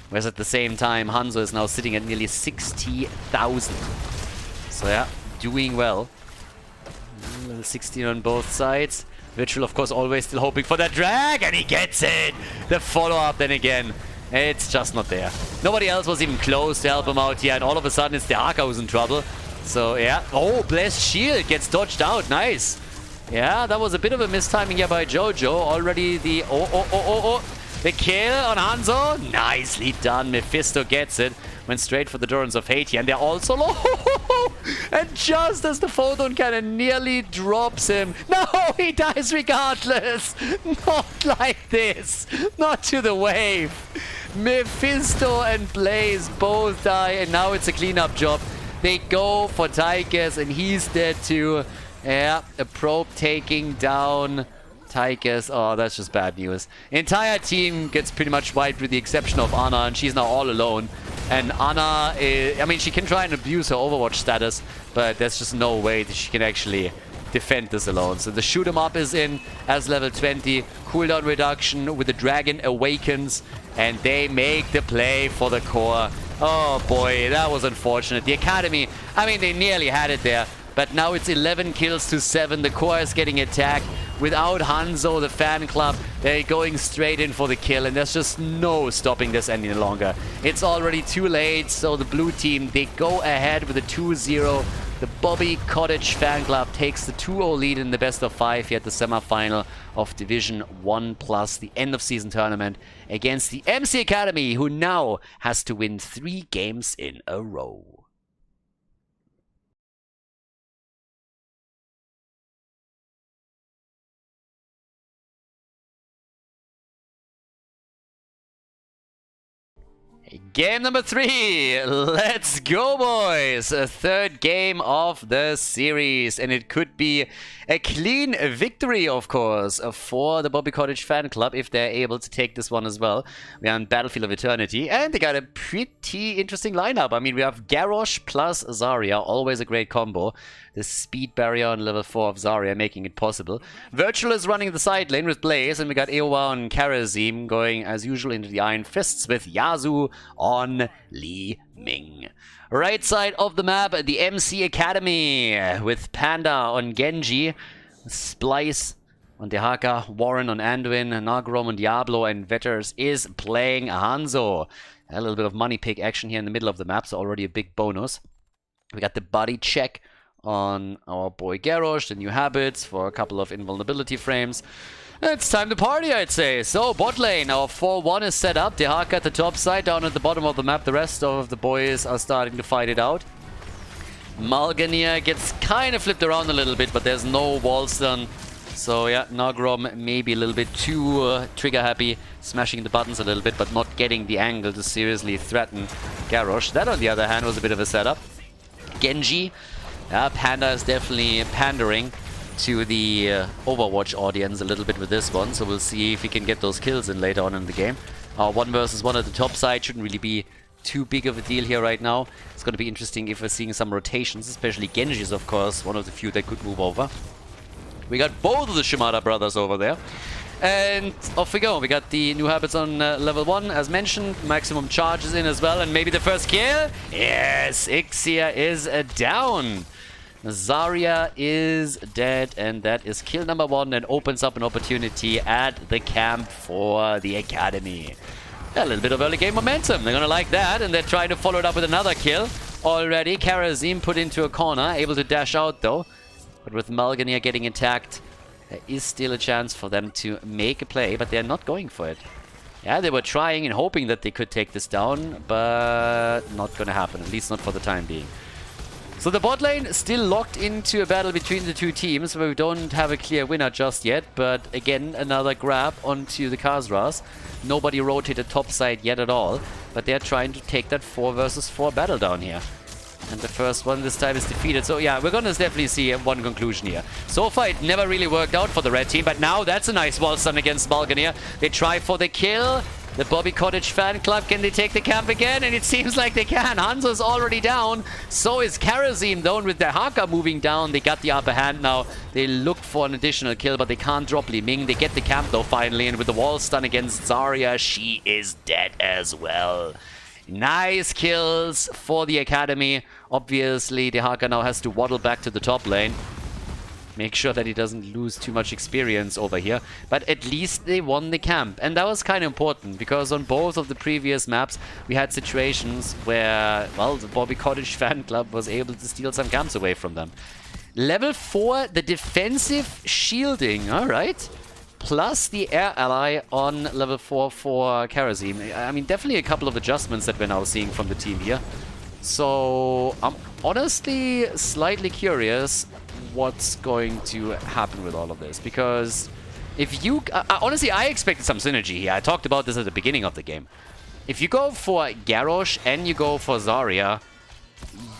Whereas at the same time, Hanzo is now sitting at nearly 60,000. So yeah, doing well. 16 on both sides. Virtual, of course, always still hoping for that drag, and he gets it! The follow-up then again. It's just not there. Nobody else was even close to help him out here, and all of a sudden it's the Haka who's in trouble. So yeah. Oh, Blessed Shield gets dodged out. Nice. Yeah, that was a bit of a mistiming here by Jojo. Already the... The kill on Hanzo. Nicely done. Mephisto gets it. Went straight for the Durance of Hate here. And they're also low. And just as the photon cannon nearly drops him. No, he dies regardless. Not like this. Not to the wave. Mephisto and Blaze both die. And now it's a cleanup job. They go for Tychus and he's dead too. Yeah, a probe taking down Tychus. Oh, that's just bad news. Entire team gets pretty much wiped with the exception of Ana, and she's now all alone. And Ana, I mean, she can try and abuse her Overwatch status, but there's just no way that she can actually defend this alone. So the shoot 'em up is in as level 20. Cooldown reduction with the Dragon Awakens, and they make the play for the core. Oh boy, that was unfortunate. The Academy, I mean, they nearly had it there. But now it's 11 kills to 7. The core is getting attacked. Without Hanzo, the fan club, they're going straight in for the kill. And there's just no stopping this any longer. It's already too late. So the blue team, they go ahead with a 2-0. The Bobby Kotick fan club takes the 2-0 lead in the best of 5 here at the semi-final of Division 1+, the end of season tournament, against the MC Academy, who now has to win 3 games in a row. Game number 3. Let's go, boys. A third game of the series. And it could be a clean victory, of course, for the Bobby Kotick fan club if they're able to take this one as well. We are on Battlefield of Eternity. And they got a pretty interesting lineup. I mean, we have Garrosh plus Zarya. Always a great combo. The speed barrier on level 4 of Zarya making it possible. Virtual is running the side lane with Blaze. And we got Eowa and Karazim going, as usual, into the Iron Fists with Yasu on Li Ming. Right side of the map, the MC Academy with Panda on Genji, Splice on Dehaka, Warren on Anduin, Nagrom on Diablo, and Vetters is playing Hanzo. A little bit of money pick action here in the middle of the map, so already a big bonus. We got the body check on our boy Garrosh, the new habits for a couple of invulnerability frames. It's time to party, I'd say. So, bot lane, our 4-1 is set up. Dehaka at the top side, down at the bottom of the map. The rest of the boys are starting to fight it out. Malgania gets kind of flipped around a little bit, but there's no walls done. So, yeah, Nagrom maybe a little bit too trigger happy, smashing the buttons a little bit, but not getting the angle to seriously threaten Garrosh. That, on the other hand, was a bit of a setup. Genji, Panda is definitely pandering to the Overwatch audience a little bit with this one, so we'll see if he can get those kills in later on in the game. 1 versus 1 at the top side shouldn't really be too big of a deal here right now. It's going to be interesting if we're seeing some rotations, especially Genji is, of course, one of the few that could move over. We got both of the Shimada brothers over there. And off we go. We got the new habits on level 1, as mentioned. Maximum charges in as well, and maybe the first kill. Yes, Ixia is down. Zarya is dead, and that is kill number 1 and opens up an opportunity at the camp for the Academy. A little bit of early game momentum. They're going to like that, and they're trying to follow it up with another kill already. Karazim put into a corner, able to dash out though. But with Malgania getting attacked, there is still a chance for them to make a play, but they're not going for it. Yeah, they were trying and hoping that they could take this down, but not going to happen, at least not for the time being. So the bot lane still locked into a battle between the two teams where we don't have a clear winner just yet, but again another grab onto the Khazras. Nobody rotated top side yet at all, but they're trying to take that 4 versus 4 battle down here. And the first one this time is defeated. So yeah, we're gonna definitely see one conclusion here. So far it never really worked out for the red team, but now that's a nice wall stun against Malgania. They try for the kill, The Bobby Kotick fan club, can they take the camp again? And it seems like they can. Hanzo's already down. So is Karazim, though, with the Haka moving down. They got the upper hand now. They look for an additional kill, but they can't drop Li Ming. They get the camp, though, finally. And with the wall stun against Zarya, she is dead as well. Nice kills for the Academy. Obviously, the Haka now has to waddle back to the top lane. Make sure that he doesn't lose too much experience over here. But at least they won the camp. And that was kind of important, because on both of the previous maps, we had situations where, well, the Bobby Kotick fan club was able to steal some camps away from them. Level 4, the defensive shielding. Alright. Plus the air ally on level 4 for Karazim. I mean, definitely a couple of adjustments that we're now seeing from the team here. So, I'm honestly slightly curious what's going to happen with all of this, because if you honestly, I expected some synergy here. I talked about this at the beginning of the game. If you go for Garrosh and you go for Zarya,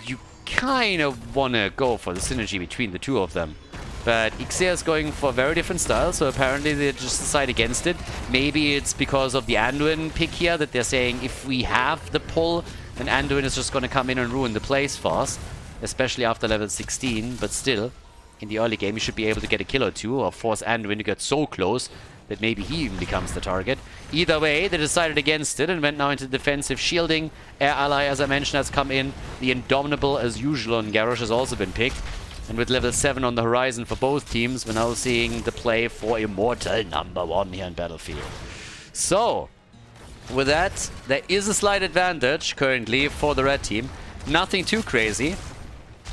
you kind of want to go for the synergy between the two of them. But Ixia is going for a very different style, so apparently they just decide against it. Maybe it's because of the Anduin pick here that they're saying if we have the pull, then Anduin is just going to come in and ruin the place for us. Especially after level 16, but still, in the early game you should be able to get a kill or two, or force Anduin to get so close that maybe he even becomes the target. Either way, they decided against it and went now into defensive shielding. Air ally, as I mentioned, has come in. The Indomitable, as usual, on Garrosh has also been picked. And with level 7 on the horizon for both teams, we're now seeing the play for Immortal #1 here in Battlefield. So, with that, there is a slight advantage currently for the red team. Nothing too crazy.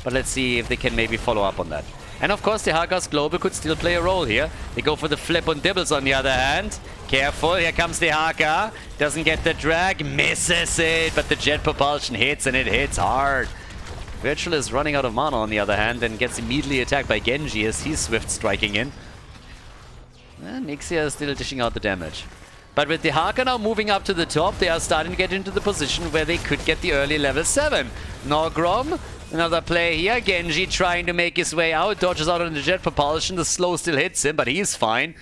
But let's see if they can maybe follow up on that. And of course, the Hagas Global could still play a role here. They go for the flip on Dibbles on the other hand. Careful, here comes the Haka. Doesn't get the drag, misses it, but the jet propulsion hits, and it hits hard. Virtual is running out of mana on the other hand and gets immediately attacked by Genji as he's swift striking in. And Ixia is still dishing out the damage. But with the Haka now moving up to the top, they are starting to get into the position where they could get the early level 7. Nogrom, another play here. Genji trying to make his way out, dodges out on the jet propulsion. The slow still hits him, but he's fine.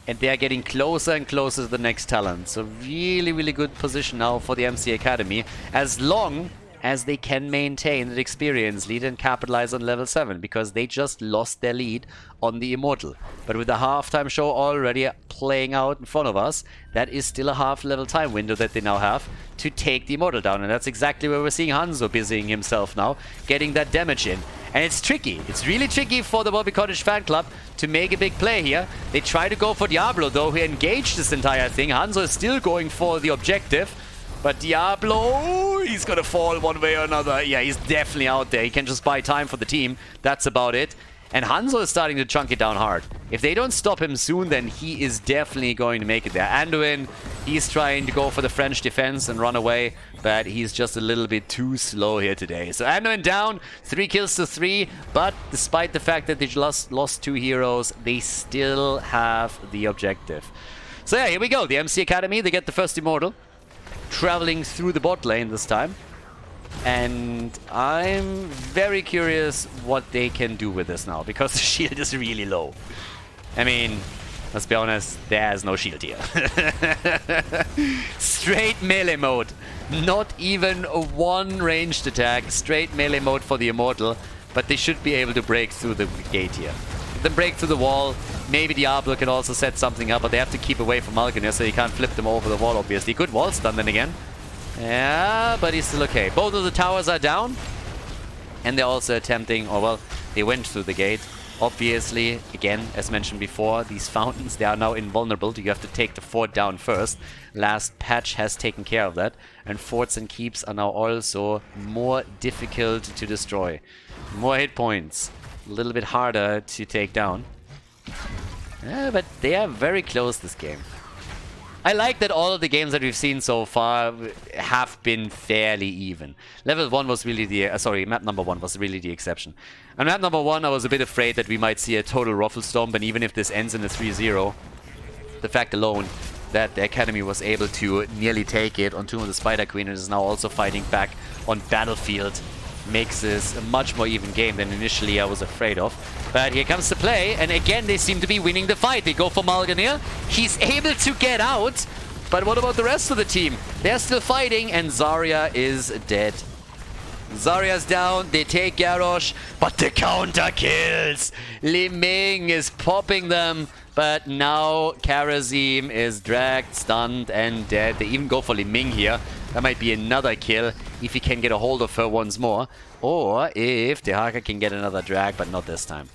And they are getting closer and closer to the next talent. So really, really good position now for the MC Academy, as long as they can maintain the experience lead and capitalize on level 7, because they just lost their lead on the Immortal. But with the halftime show already playing out in front of us, that is still a half level time window that they now have to take the Immortal down. And that's exactly where we're seeing Hanzo busying himself now, getting that damage in. And it's tricky. It's really tricky for the Bobby Kotick fan club to make a big play here. They try to go for Diablo, though, who engaged this entire thing. Hanzo is still going for the objective. But Diablo, he's gonna fall one way or another. Yeah, he's definitely out there. He can just buy time for the team. That's about it. And Hanzo is starting to chunk it down hard. If they don't stop him soon, then he is definitely going to make it there. Anduin, he's trying to go for the French defense and run away, but he's just a little bit too slow here today. So Anduin down, 3 kills to 3, but despite the fact that they just lost 2 heroes, they still have the objective. So yeah, here we go. The MC Academy, they get the first Immortal. Traveling through the bot lane this time. And I'm very curious what they can do with this now, because the shield is really low. I mean, let's be honest, there's no shield here. Straight melee mode. Not even a one ranged attack. Straight melee mode for the Immortal. But they should be able to break through the gate here. Then break through the wall. Maybe Diablo can also set something up, but they have to keep away from Malganir so he can't flip them over the wall, obviously. Good wall stun then again. Yeah, but he's still okay. Both of the towers are down. And they're also attempting, or well, they went through the gate. Obviously, again, as mentioned before, these fountains, they are now invulnerable. You have to take the fort down first. Last patch has taken care of that. And forts and keeps are now also more difficult to destroy. More hit points. A little bit harder to take down. But they are very close this game. I like that all of the games that we've seen so far have been fairly even. Level 1 was really the... map number 1 was really the exception. On map number 1, I was a bit afraid that we might see a total ruffle stomp, and even if this ends in a 3-0, the fact alone that the Academy was able to nearly take it on Tomb of the Spider Queen and is now also fighting back on Battlefield makes this a much more even game than initially I was afraid of. But here comes the play, and again they seem to be winning the fight. They go for Malganir. He's able to get out, But what about the rest of the team? They're still fighting, and Zarya is dead. Zarya's down, they take Garrosh, but the counter kills! Li Ming is popping them, but now Kharazim is dragged, stunned, and dead. They even go for Li Ming here. That might be another kill if he can get a hold of her once more. Or if Dehaka can get another drag, but not this time.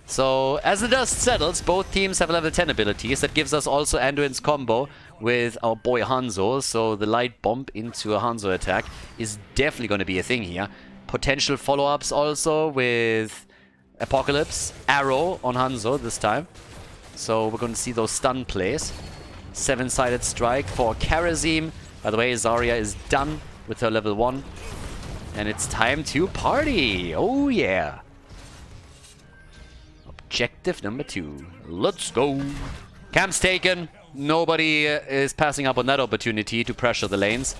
So, as the dust settles, both teams have level 10 abilities. That gives us also Anduin's combo with our boy Hanzo. So, the light bomb into a Hanzo attack is definitely going to be a thing here. Potential follow-ups also with Apocalypse, Arrow on Hanzo this time. So, we're going to see those stun plays. 7-sided strike for Kharazim. By the way, Zarya is done with her level 1. And it's time to party! Oh yeah! Objective number 2. Let's go! Camp's taken. Nobody is passing up on that opportunity to pressure the lanes.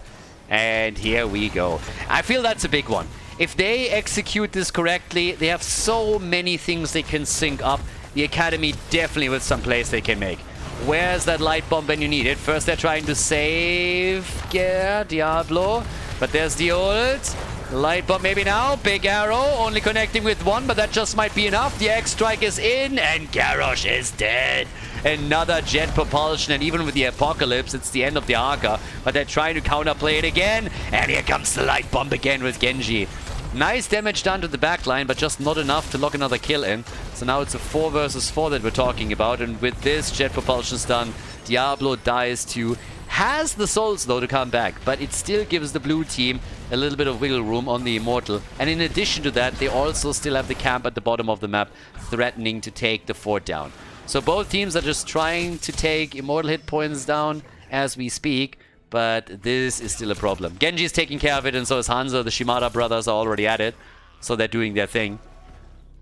And here we go. I feel that's a big one. If they execute this correctly, they have so many things they can sync up. The Academy definitely with some plays they can make. Where's that light bomb when you need it? First they're trying to save Diablo. But there's the ult. Light bomb maybe now. Big arrow. Only connecting with one, but that just might be enough. The X-Strike is in, and Garrosh is dead. Another jet propulsion, and even with the Apocalypse, it's the end of the Arca. But they're trying to counterplay it again. And here comes the light bomb again with Genji. Nice damage done to the backline, but just not enough to lock another kill in. So now it's a 4 versus 4 that we're talking about. And with this jet propulsion stun, Diablo dies too. Has the souls though to come back, but it still gives the blue team a little bit of wiggle room on the Immortal. And in addition to that, they also still have the camp at the bottom of the map, threatening to take the fort down. So both teams are just trying to take Immortal hit points down as we speak, but this is still a problem. Genji is taking care of it, and so is Hanzo. The Shimada brothers are already at it, so they're doing their thing.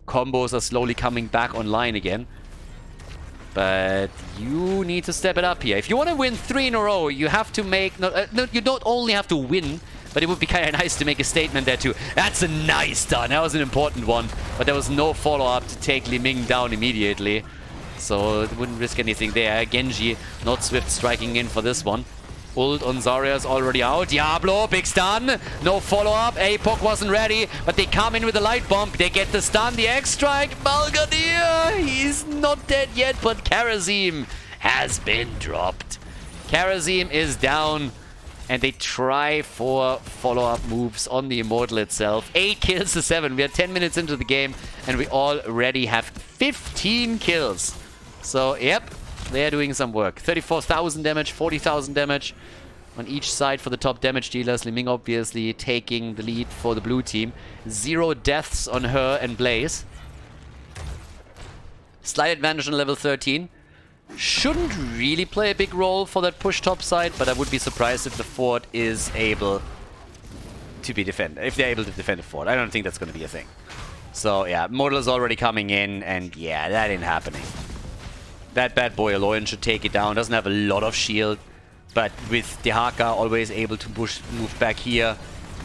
Combos are slowly coming back online again. But you need to step it up here. If you want to win 3 in a row, you have to make... No, you don't only have to win, but it would be kind of nice to make a statement there too. That's a nice stun. That was an important one. But there was no follow-up to take Li Ming down immediately. So it wouldn't risk anything there. Genji not swift striking in for this one. Ult on Zarya is already out. Diablo, big stun. No follow-up. Apoc wasn't ready, but they come in with a light bomb. They get the stun, the X-Strike. Malgadir, he's not dead yet, but Kharazim has been dropped. Kharazim is down, and they try for follow-up moves on the Immortal itself. 8 kills to 7. We are 10 minutes into the game, and we already have 15 kills. So, yep. They are doing some work. 34,000 damage, 40,000 damage on each side for the top damage dealers. Li Ming obviously taking the lead for the blue team. 0 deaths on her and Blaze. Slight advantage on level 13. Shouldn't really play a big role for that push top side, but I would be surprised if the fort is able to be defended. If they're able to defend the fort. I don't think that's going to be a thing. So yeah, Mortal is already coming in, and yeah, that ain't happening. That bad boy Aloyan should take it down. Doesn't have a lot of shield, but with Dehaka always able to move back here,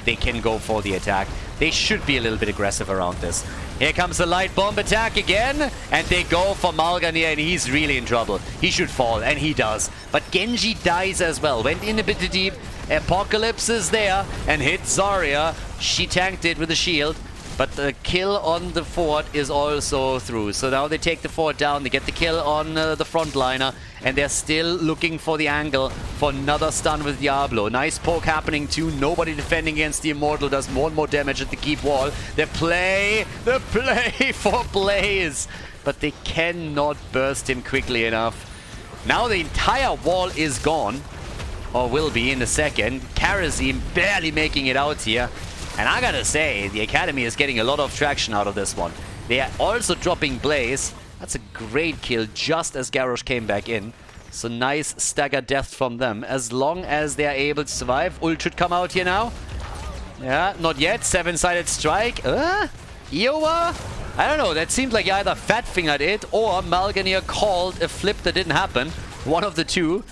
they can go for the attack. They should be a little bit aggressive around this. Here comes the light bomb attack again, and they go for Malgadir, and he's really in trouble. He should fall, and he does. But Genji dies as well. Went in a bit too deep. Apocalypse is there and hit Zarya. She tanked it with a shield. But the kill on the fort is also through. So now they take the fort down. They get the kill on the frontliner. And they're still looking for the angle for another stun with Diablo. Nice poke happening too. Nobody defending against the Immortal. Does more and more damage at the keep wall. The play for Blaze. But they cannot burst him quickly enough. Now the entire wall is gone. Or will be in a second. Kharazim barely making it out here. And I gotta say, the Academy is getting a lot of traction out of this one. They are also dropping Blaze. That's a great kill just as Garrosh came back in. So nice stagger death from them. As long as they are able to survive. Ult should come out here now. Yeah, not yet. 7-sided strike. Iowa? I don't know. That seemed like he either fat-fingered it or Malgadir called a flip that didn't happen. One of the two.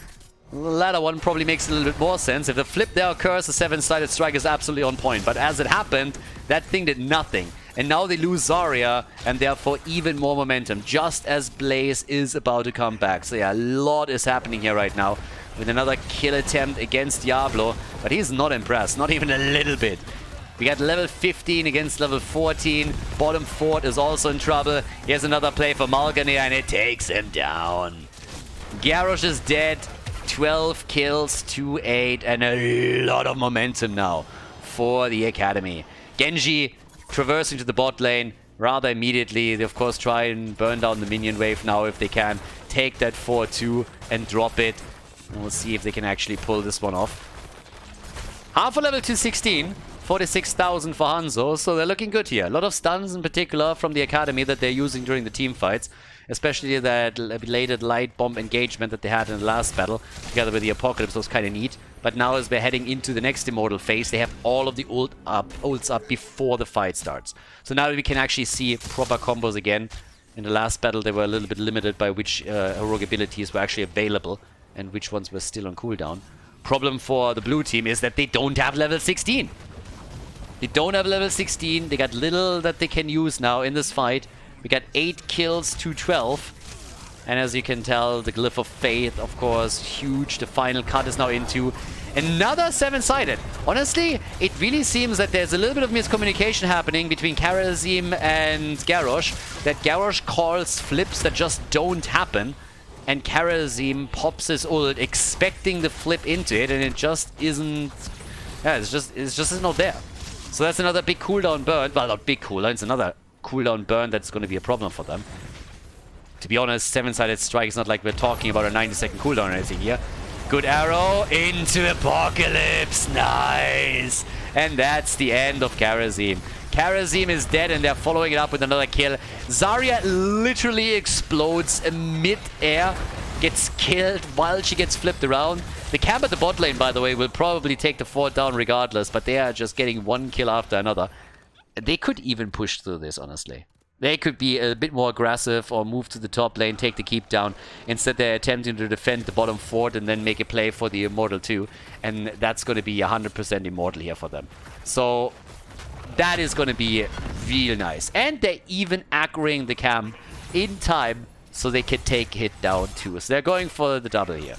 The latter one probably makes a little bit more sense. If the flip there occurs, the 7-sided strike is absolutely on point. But as it happened, that thing did nothing. And now they lose Zarya, and therefore even more momentum, just as Blaze is about to come back. So yeah, a lot is happening here right now with another kill attempt against Diablo, but he's not impressed, not even a little bit. We got level 15 against level 14. Bottom fort is also in trouble. Here's another play for Malganir, and it takes him down. Garrosh is dead. 12 kills, 2-8, and a lot of momentum now for the Academy. Genji traversing to the bot lane rather immediately. They, of course, try and burn down the minion wave now if they can. Take that 4-2 and drop it. And we'll see if they can actually pull this one off. Half a level to 16. 46,000 for Hanzo, so they're looking good here. A lot of stuns in particular from the Academy that they're using during the team fights. Especially that belated light bomb engagement that they had in the last battle, together with the Apocalypse, was kind of neat. But now as we're heading into the next Immortal phase, they have all of the ults up before the fight starts. So now we can actually see proper combos again. In the last battle, they were a little bit limited by which heroic abilities were actually available and which ones were still on cooldown. Problem for the blue team is that they don't have level 16. They don't have level 16. They got little that they can use now in this fight. We got 8 kills to 12. And as you can tell, the Glyph of Faith, of course, huge. The final cut is now into another 7-sided. Honestly, it really seems that there's a little bit of miscommunication happening between Kharazim and Garrosh. That Garrosh calls flips that just don't happen. And Kharazim pops his ult expecting the flip into it, and it just isn't... Yeah, it's just not there. So that's another big cooldown burn. Well, not big cooldown, it's another cooldown burn that's going to be a problem for them. To be honest, 7-sided strike is not like we're talking about a 90-second cooldown or anything here. Good arrow into Apocalypse. Nice. And that's the end of Kharazim. Kharazim is dead, and they're following it up with another kill. Zarya literally explodes mid-air, gets killed while she gets flipped around. The camp at the bot lane, by the way, will probably take the fort down regardless, but they are just getting one kill after another. They could even push through this, honestly. They could be a bit more aggressive or move to the top lane, take the keep down. Instead, they're attempting to defend the bottom fort and then make a play for the Immortal too. And that's going to be 100% Immortal here for them. So that is going to be real nice. And they're even aggroing the camp in time so they can take hit down too. So they're going for the double here.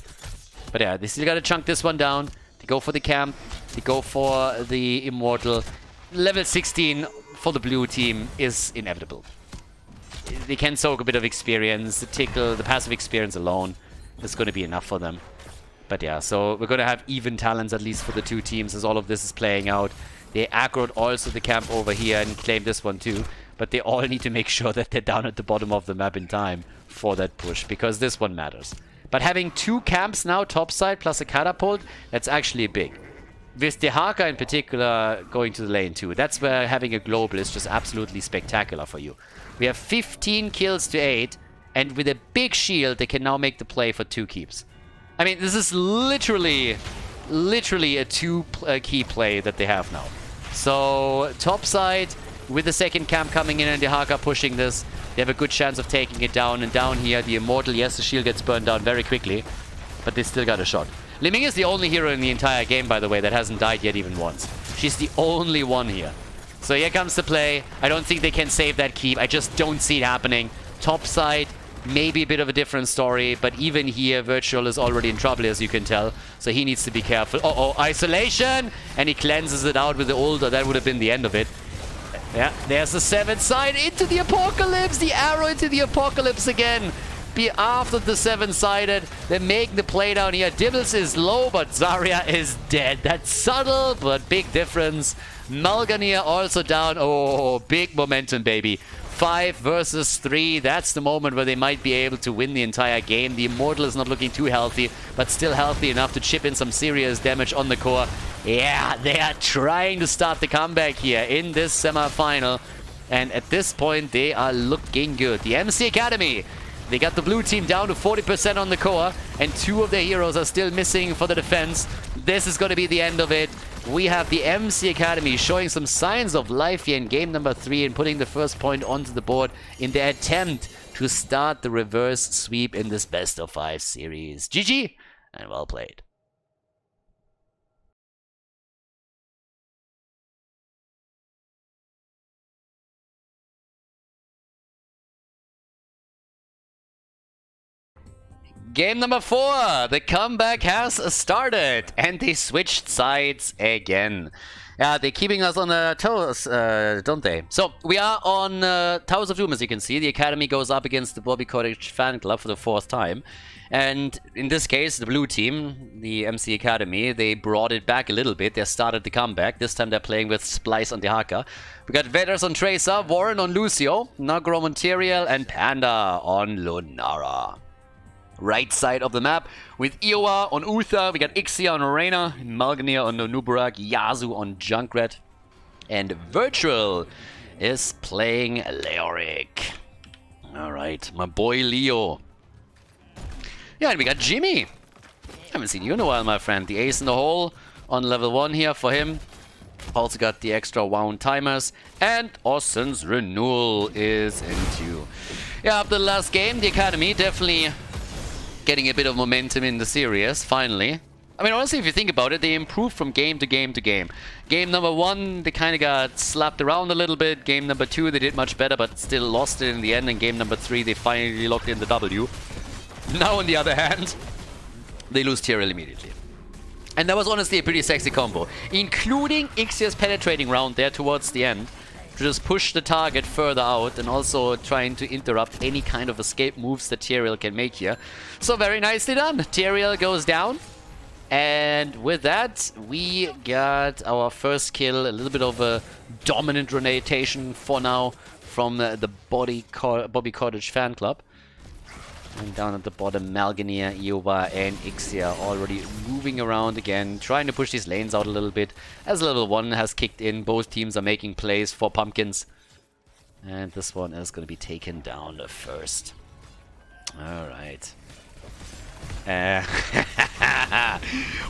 But yeah, they still got to chunk this one down. They go for the camp. They go for the Immortal. Level 16 for the blue team is inevitable. They can soak a bit of experience. The tickle, the passive experience alone is going to be enough for them. But yeah, so we're going to have even talents at least for the two teams as all of this is playing out. They aggroed also the camp over here and claimed this one too. But they all need to make sure that they're down at the bottom of the map in time for that push, because this one matters. But having two camps now topside plus a catapult, that's actually big. With Dehaka in particular going to the lane too. That's where having a global is just absolutely spectacular for you. We have 15 kills to 8, and with a big shield, they can now make the play for 2 keeps. I mean, this is literally a 2-key play that they have now. So, topside, with the second camp coming in and Dehaka pushing this, they have a good chance of taking it down. And down here, the Immortal, yes, the shield gets burned down very quickly, but they still got a shot. Li Ming is the only hero in the entire game, by the way, that hasn't died yet even once. She's the only one here. So here comes the play. I don't think they can save that keep. I just don't see it happening. Topside, maybe a bit of a different story, but even here, Virtual is already in trouble, as you can tell. So he needs to be careful. Uh-oh, isolation! And he cleanses it out with the ult, or that would have been the end of it. Yeah, there's the 7th side into the Apocalypse! The arrow into the Apocalypse again! Be after the 7-sided. They're making the play down here. Dibbles is low, but Zarya is dead. That's subtle, but big difference. Malganir also down. Oh, big momentum, baby. 5 versus 3. That's the moment where they might be able to win the entire game. The Immortal is not looking too healthy, but still healthy enough to chip in some serious damage on the core. Yeah, they are trying to start the comeback here in this semi-final. And at this point, they are looking good. The MC Academy, they got the blue team down to 40% on the core, and 2 of their heroes are still missing for the defense. This is going to be the end of it. We have the MC Academy showing some signs of life here in game number 3 and putting the first point onto the board in their attempt to start the reverse sweep in this best of 5 series. GG, and well played. Game number 4. The comeback has started, and they switched sides again. Yeah, they're keeping us on the toes, don't they? So, we are on Towers of Doom, as you can see. The Academy goes up against the Bobby Kotick fan club for the 4th time. And in this case, the blue team, the MC Academy, they brought it back a little bit. They started the comeback. This time they're playing with Splice on Dehaka. We got Vedas on Tracer, Warren on Lucio, Nagrom on Tyrael, and Panda on Lunara. Right side of the map with Iowa on Uther, we got Ixia on Arena, Malganir on Nuburak, Yasu on Junkrat, and Virtual is playing Leoric. Alright, my boy Leo. Yeah, and we got Jimmy. Haven't seen you in a while, my friend. The ace in the hole on level 1 here for him. Also got the extra wound timers, and Austin's renewal is into. Yeah, after the last game, the Academy definitely getting a bit of momentum in the series, finally. I mean, honestly, if you think about it, they improved from game to game to game. Game number 1, they kind of got slapped around a little bit. Game number 2, they did much better, but still lost it in the end. And game number 3, they finally locked in the W. Now, on the other hand, they lose Tyrael immediately. And that was honestly a pretty sexy combo, including Ixia's penetrating round there towards the end, to just push the target further out and also trying to interrupt any kind of escape moves that Tyrael can make here. So very nicely done. Tyrael goes down. And with that, we got our first kill. A little bit of a dominant rotation for now from the Bobby Kotick fan club. And down at the bottom, Malganir, Iowa, and Ixia already moving around again, trying to push these lanes out a little bit. As level 1 has kicked in, both teams are making plays for pumpkins. And this one is going to be taken down first. Alright.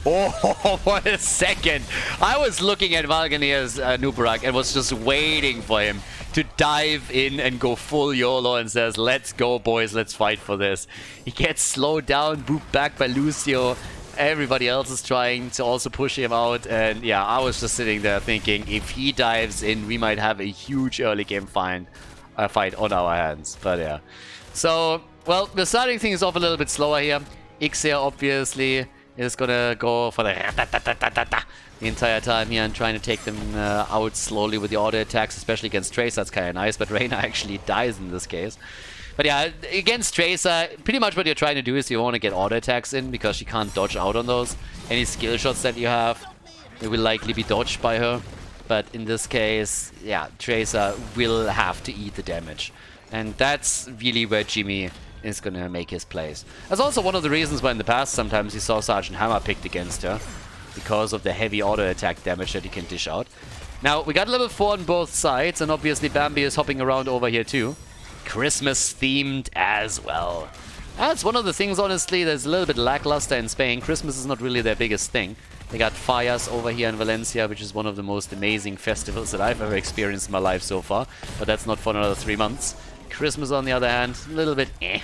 Oh, what a second! I was looking at Malganir's Nubarak and was just waiting for him to dive in and go full YOLO and says, let's go boys, let's fight for this. He gets slowed down, booped back by Lucio. Everybody else is trying to also push him out, and yeah, I was just sitting there thinking, if he dives in, we might have a huge early game fight on our hands. But yeah. So, well, we're starting things off a little bit slower here. Ixia obviously is gonna go for the entire time here and trying to take them out slowly with the auto attacks, especially against Tracer. That's kind of nice, but Reyna actually dies in this case. But yeah, against Tracer, pretty much what you're trying to do is you want to get auto attacks in because she can't dodge out on those. Any skill shots that you have, they will likely be dodged by her. But in this case, yeah, Tracer will have to eat the damage. And that's really where Jimmy is gonna make his plays. That's also one of the reasons why in the past sometimes you saw Sergeant Hammer picked against her, because of the heavy auto attack damage that he can dish out. Now, we got level 4 on both sides, and obviously Bambi is hopping around over here too. Christmas themed as well. That's one of the things, honestly, that's a little bit lackluster in Spain. Christmas is not really their biggest thing. They got Fires over here in Valencia, which is one of the most amazing festivals that I've ever experienced in my life so far. But that's not for another 3 months. Christmas, on the other hand, a little bit eh.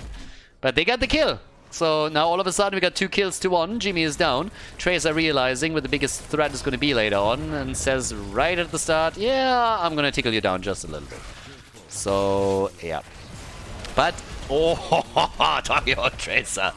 But they got the kill. So now all of a sudden we got 2 kills to 1. Jimmy is down. Tracer realizing what the biggest threat is going to be later on and says right at the start, yeah, I'm going to tickle you down just a little bit. So, yeah. But, oh, talking about Tracer.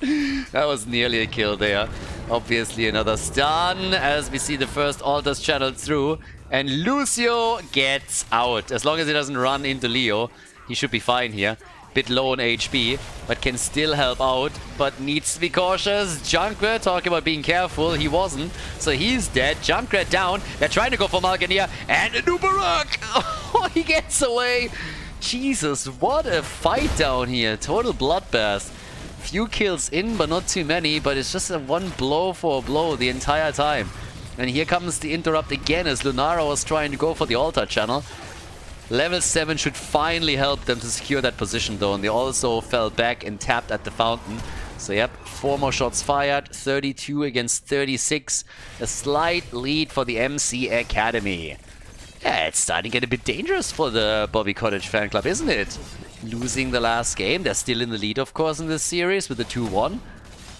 That was nearly a kill there. Obviously another stun as we see the first altars channeled through. And Lucio gets out. As long as he doesn't run into Leo, he should be fine here. Bit low on HP, but can still help out, but needs to be cautious. Junkrat talking about being careful, he wasn't, so he's dead. Junkrat down, they're trying to go for Malganir, and Nubarak! Oh, he gets away! Jesus, what a fight down here, total bloodbath. Few kills in, but not too many, but it's just a one blow for a blow the entire time. And here comes the interrupt again as Lunara was trying to go for the altar channel. Level 7 should finally help them to secure that position though, and they also fell back and tapped at the fountain. So yep, 4 more shots fired, 32 against 36. A slight lead for the MC Academy. Yeah, it's starting to get a bit dangerous for the Bobby Kotick fan club, isn't it? Losing the last game, they're still in the lead of course in this series with the 2-1.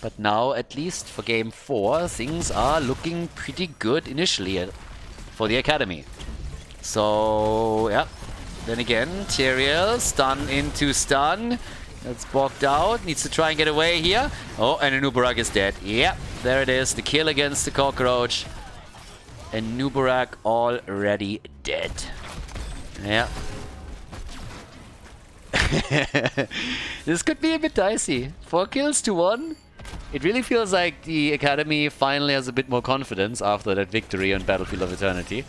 But now, at least for game 4, things are looking pretty good initially for the Academy. So, yeah. Then again, Tyrael, stun into stun. That's bogged out. Needs to try and get away here. Oh, and Anubarak is dead. Yep, there it is. The kill against the cockroach. Anubarak already dead. Yeah. This could be a bit dicey. 4 kills to 1. It really feels like the Academy finally has a bit more confidence after that victory on Battlefield of Eternity.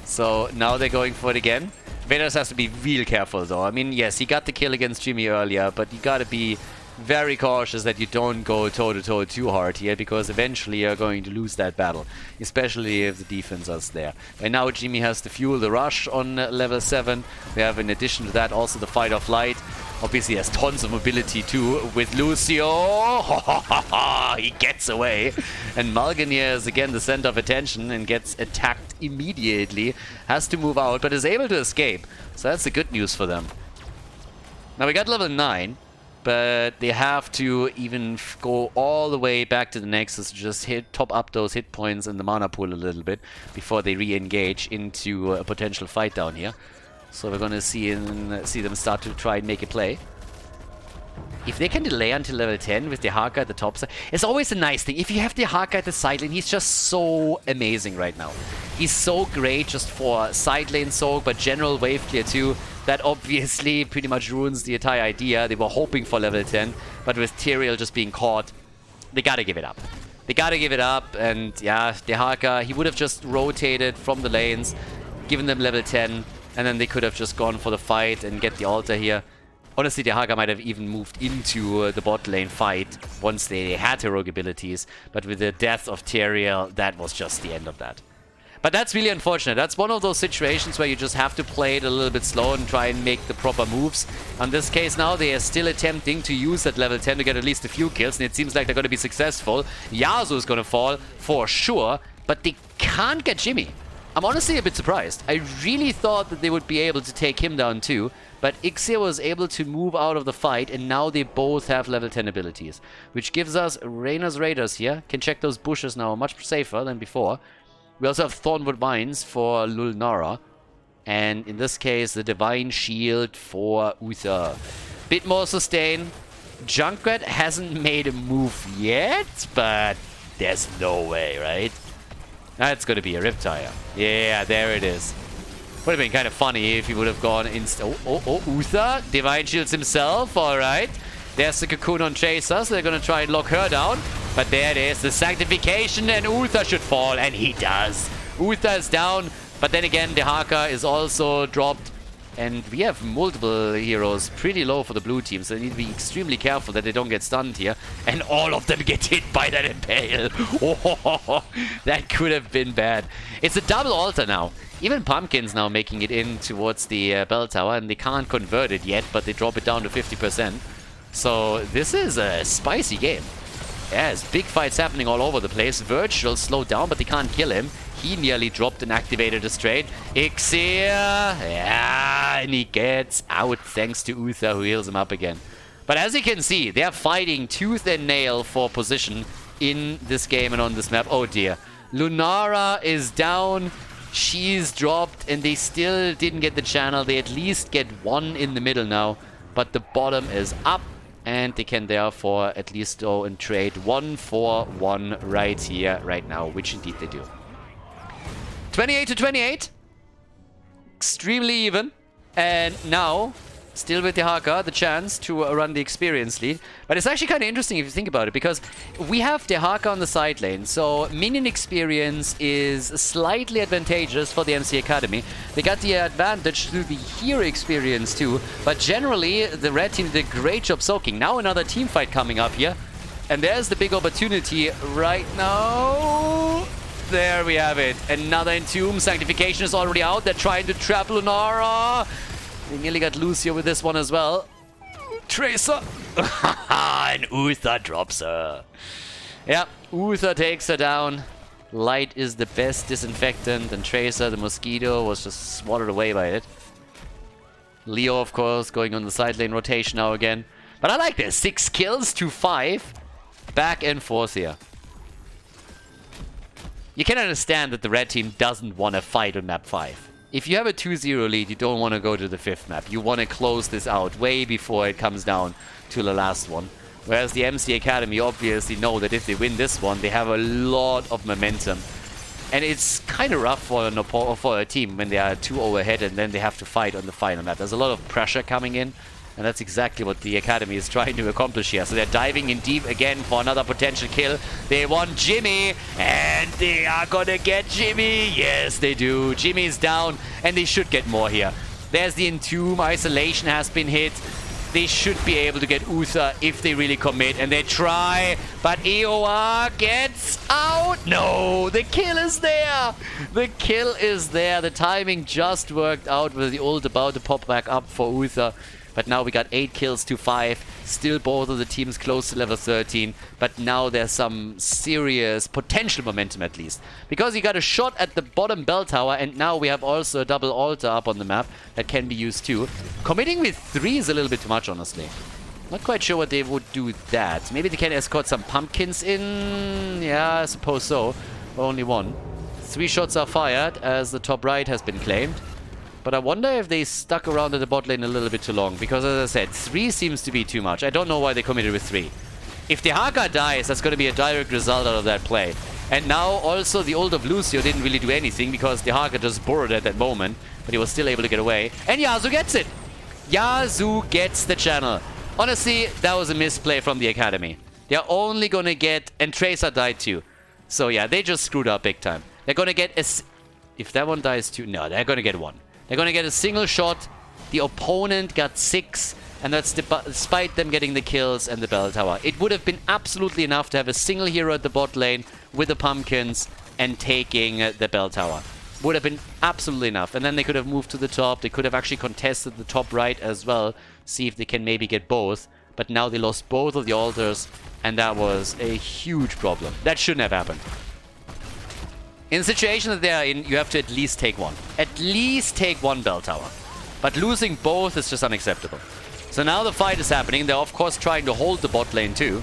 So now they're going for it again. Vedas has to be real careful though. I mean, yes, he got the kill against Jimmy earlier, but you gotta be very cautious that you don't go toe-to-toe too hard here, because eventually you're going to lose that battle, especially if the defense is there. And now Jimmy has to fuel the rush on level 7. We have, in addition to that, also the Fight of Light. Obviously, he has tons of mobility too with Lucio. He gets away. And Malganir is again the center of attention and gets attacked immediately. Has to move out, but is able to escape. So that's the good news for them. Now we got level 9. But they have to even go all the way back to the Nexus to just top up those hit points in the mana pool a little bit before they re-engage into a potential fight down here. So we're gonna see them start to try and make a play. If they can delay until level 10 with the Haka at the top side, it's always a nice thing. If you have the Haka at the side lane, he's just so amazing right now. He's so great just for side lane soak, but general wave clear too. That obviously pretty much ruins the entire idea. They were hoping for level 10, but with Tyrael just being caught, they gotta give it up. They gotta give it up, and yeah, Dehaka, he would have just rotated from the lanes, given them level 10, and then they could have just gone for the fight and get the altar here. Honestly, Dehaka might have even moved into the bot lane fight once they had heroic abilities, but with the death of Tyrael, that was just the end of that. But that's really unfortunate. That's one of those situations where you just have to play it a little bit slow and try and make the proper moves. In this case now, they are still attempting to use that level 10 to get at least a few kills, and it seems like they're going to be successful. Yasuo is going to fall for sure, but they can't get Jimmy. I'm honestly a bit surprised. I really thought that they would be able to take him down too, but Ixia was able to move out of the fight, and now they both have level 10 abilities, which gives us Reyna's Raiders here. Can check those bushes now much safer than before. We also have Thornwood Vines for Lulnara. And in this case, the Divine Shield for Uther. Bit more sustain. Junkrat hasn't made a move yet, but there's no way, right? That's going to be a Riptire. Yeah, there it is. Would have been kind of funny if he would have gone Uther. Divine Shields himself, alright. There's the Cocoon on Chaser, so they're going to try and lock her down. But there it is, the Sanctification, and Uther should fall, and he does. Uther is down, but then again, Dehaka is also dropped. And we have multiple heroes pretty low for the blue team, so they need to be extremely careful that they don't get stunned here. And all of them get hit by that Impale. Oh, that could have been bad. It's a double altar now. Even Pumpkin's now making it in towards the bell tower, and they can't convert it yet, but they drop it down to 50%. So this is a spicy game. Yeah, there's big fights happening all over the place. Virgil slowed down, but they can't kill him. He nearly dropped and activated a straight. Ixir! Yeah, and he gets out thanks to Uther, who heals him up again. But as you can see, they're fighting tooth and nail for position in this game and on this map. Oh dear. Lunara is down. She's dropped, and they still didn't get the channel. They at least get one in the middle now, but the bottom is up. And they can therefore at least go and trade 1-for-1 right here, right now, which indeed they do. 28-28. Extremely even. And now, still with the Haka, the chance to run the experience lead. But it's actually kind of interesting if you think about it, because we have the Haka on the side lane, so minion experience is slightly advantageous for the MC Academy. They got the advantage through the hero experience too, but generally the red team did a great job soaking. Now another team fight coming up here, and there's the big opportunity right now. There we have it. Another Entomb. Sanctification is already out. They're trying to trap Lunara. They nearly got Lucio with this one as well. Tracer. And Uther drops her. Yeah, Uther takes her down. Light is the best disinfectant, and Tracer, the mosquito, was just swallowed away by it. Leo, of course, going on the side lane rotation now again. But I like this. 6 kills to 5. Back and forth here. You can understand that the red team doesn't want to fight on map 5. if you have a 2-0 lead, you don't want to go to the 5th map. You want to close this out way before it comes down to the last one. Whereas the MC Academy obviously know that if they win this one, they have a lot of momentum. And it's kind of rough for a team when they are 2-0 ahead and then they have to fight on the final map. There's a lot of pressure coming in. And that's exactly what the Academy is trying to accomplish here. So they're diving in deep again for another potential kill. They want Jimmy, and they are gonna get Jimmy. Yes, they do. Jimmy's down, and they should get more here. There's the Entomb. Isolation has been hit. They should be able to get Uther if they really commit, and they try, but EOR gets out. No, the kill is there. The kill is there. The timing just worked out with the ult about to pop back up for Uther. But now we got 8 kills to 5. Still both of the teams close to level 13. But now there's some serious potential momentum at least. Because you got a shot at the bottom bell tower. And now we have also a double altar up on the map that can be used too. Committing with 3 is a little bit too much, honestly. Not quite sure what they would do with that. Maybe they can escort some pumpkins in. Yeah, I suppose so. Only 1. 3 shots are fired as the top right has been claimed. But I wonder if they stuck around in the bot lane a little bit too long. Because as I said, 3 seems to be too much. I don't know why they committed with 3. If the Haka dies, that's going to be a direct result out of that play. And now also the ult of Lucio didn't really do anything. Because the Haka just burrowed at that moment. But he was still able to get away. And Yasuo gets it. Yasuo gets the channel. Honestly, that was a misplay from the Academy. They're only going to get... And Tracer died too. So yeah, they just screwed up big time. They're going to get a... If that one dies too... No, they're going to get 1. They're going to get a single shot. The opponent got 6. And that's despite them getting the kills and the bell tower. It would have been absolutely enough to have a single hero at the bot lane with the pumpkins and taking the bell tower. Would have been absolutely enough. And then they could have moved to the top. They could have actually contested the top right as well. See if they can maybe get both. But now they lost both of the altars. And that was a huge problem. That shouldn't have happened. In the situation that they are in, you have to at least take 1. At least take 1 bell tower. But losing both is just unacceptable. So now the fight is happening. They're of course trying to hold the bot lane too.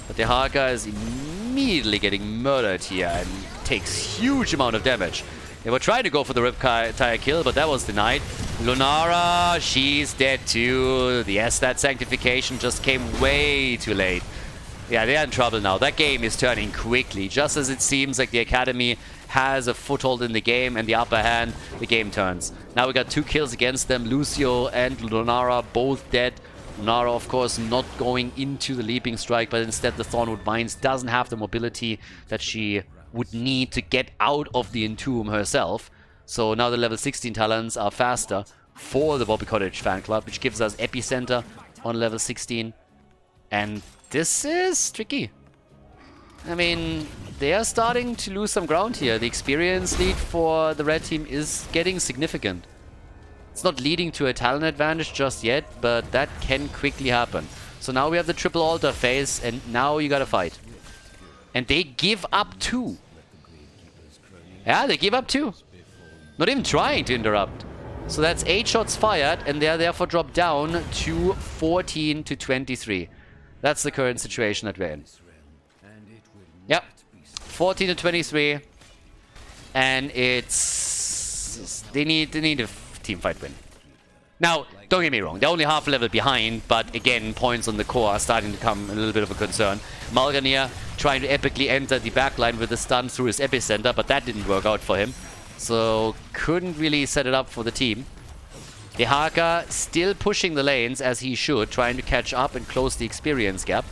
But the Haka is immediately getting murdered here and takes huge amount of damage. They were trying to go for the Riptide kill, but that was denied. Lunara, she's dead too. Yes, that sanctification just came way too late. Yeah, they're in trouble now. That game is turning quickly. Just as it seems like the Academy has a foothold in the game and the upper hand, the game turns. Now we got 2 kills against them. Lucio and Lunara both dead. Lunara, of course, not going into the Leaping Strike, but instead the Thornwood Vines doesn't have the mobility that she would need to get out of the Entomb herself. So now the level 16 talents are faster for the Bobby Kotick fan club, which gives us Epicenter on level 16. And this is tricky. I mean, they are starting to lose some ground here. The experience lead for the red team is getting significant. It's not leading to a talent advantage just yet, but that can quickly happen. So now we have the triple altar phase, and now you gotta fight. And they give up 2. Yeah, they give up 2. Not even trying to interrupt. So that's 8 shots fired, and they are therefore dropped down to 14 to 23. That's the current situation that we're in. Yep. 14 to 23. And it's... They need a team fight win. Now, don't get me wrong. They're only half a level behind. But again, points on the core are starting to become a little bit of a concern. Malganir trying to epically enter the backline with a stun through his epicenter. But that didn't work out for him. So, couldn't really set it up for the team. The Haka still pushing the lanes as he should, trying to catch up and close the experience gap.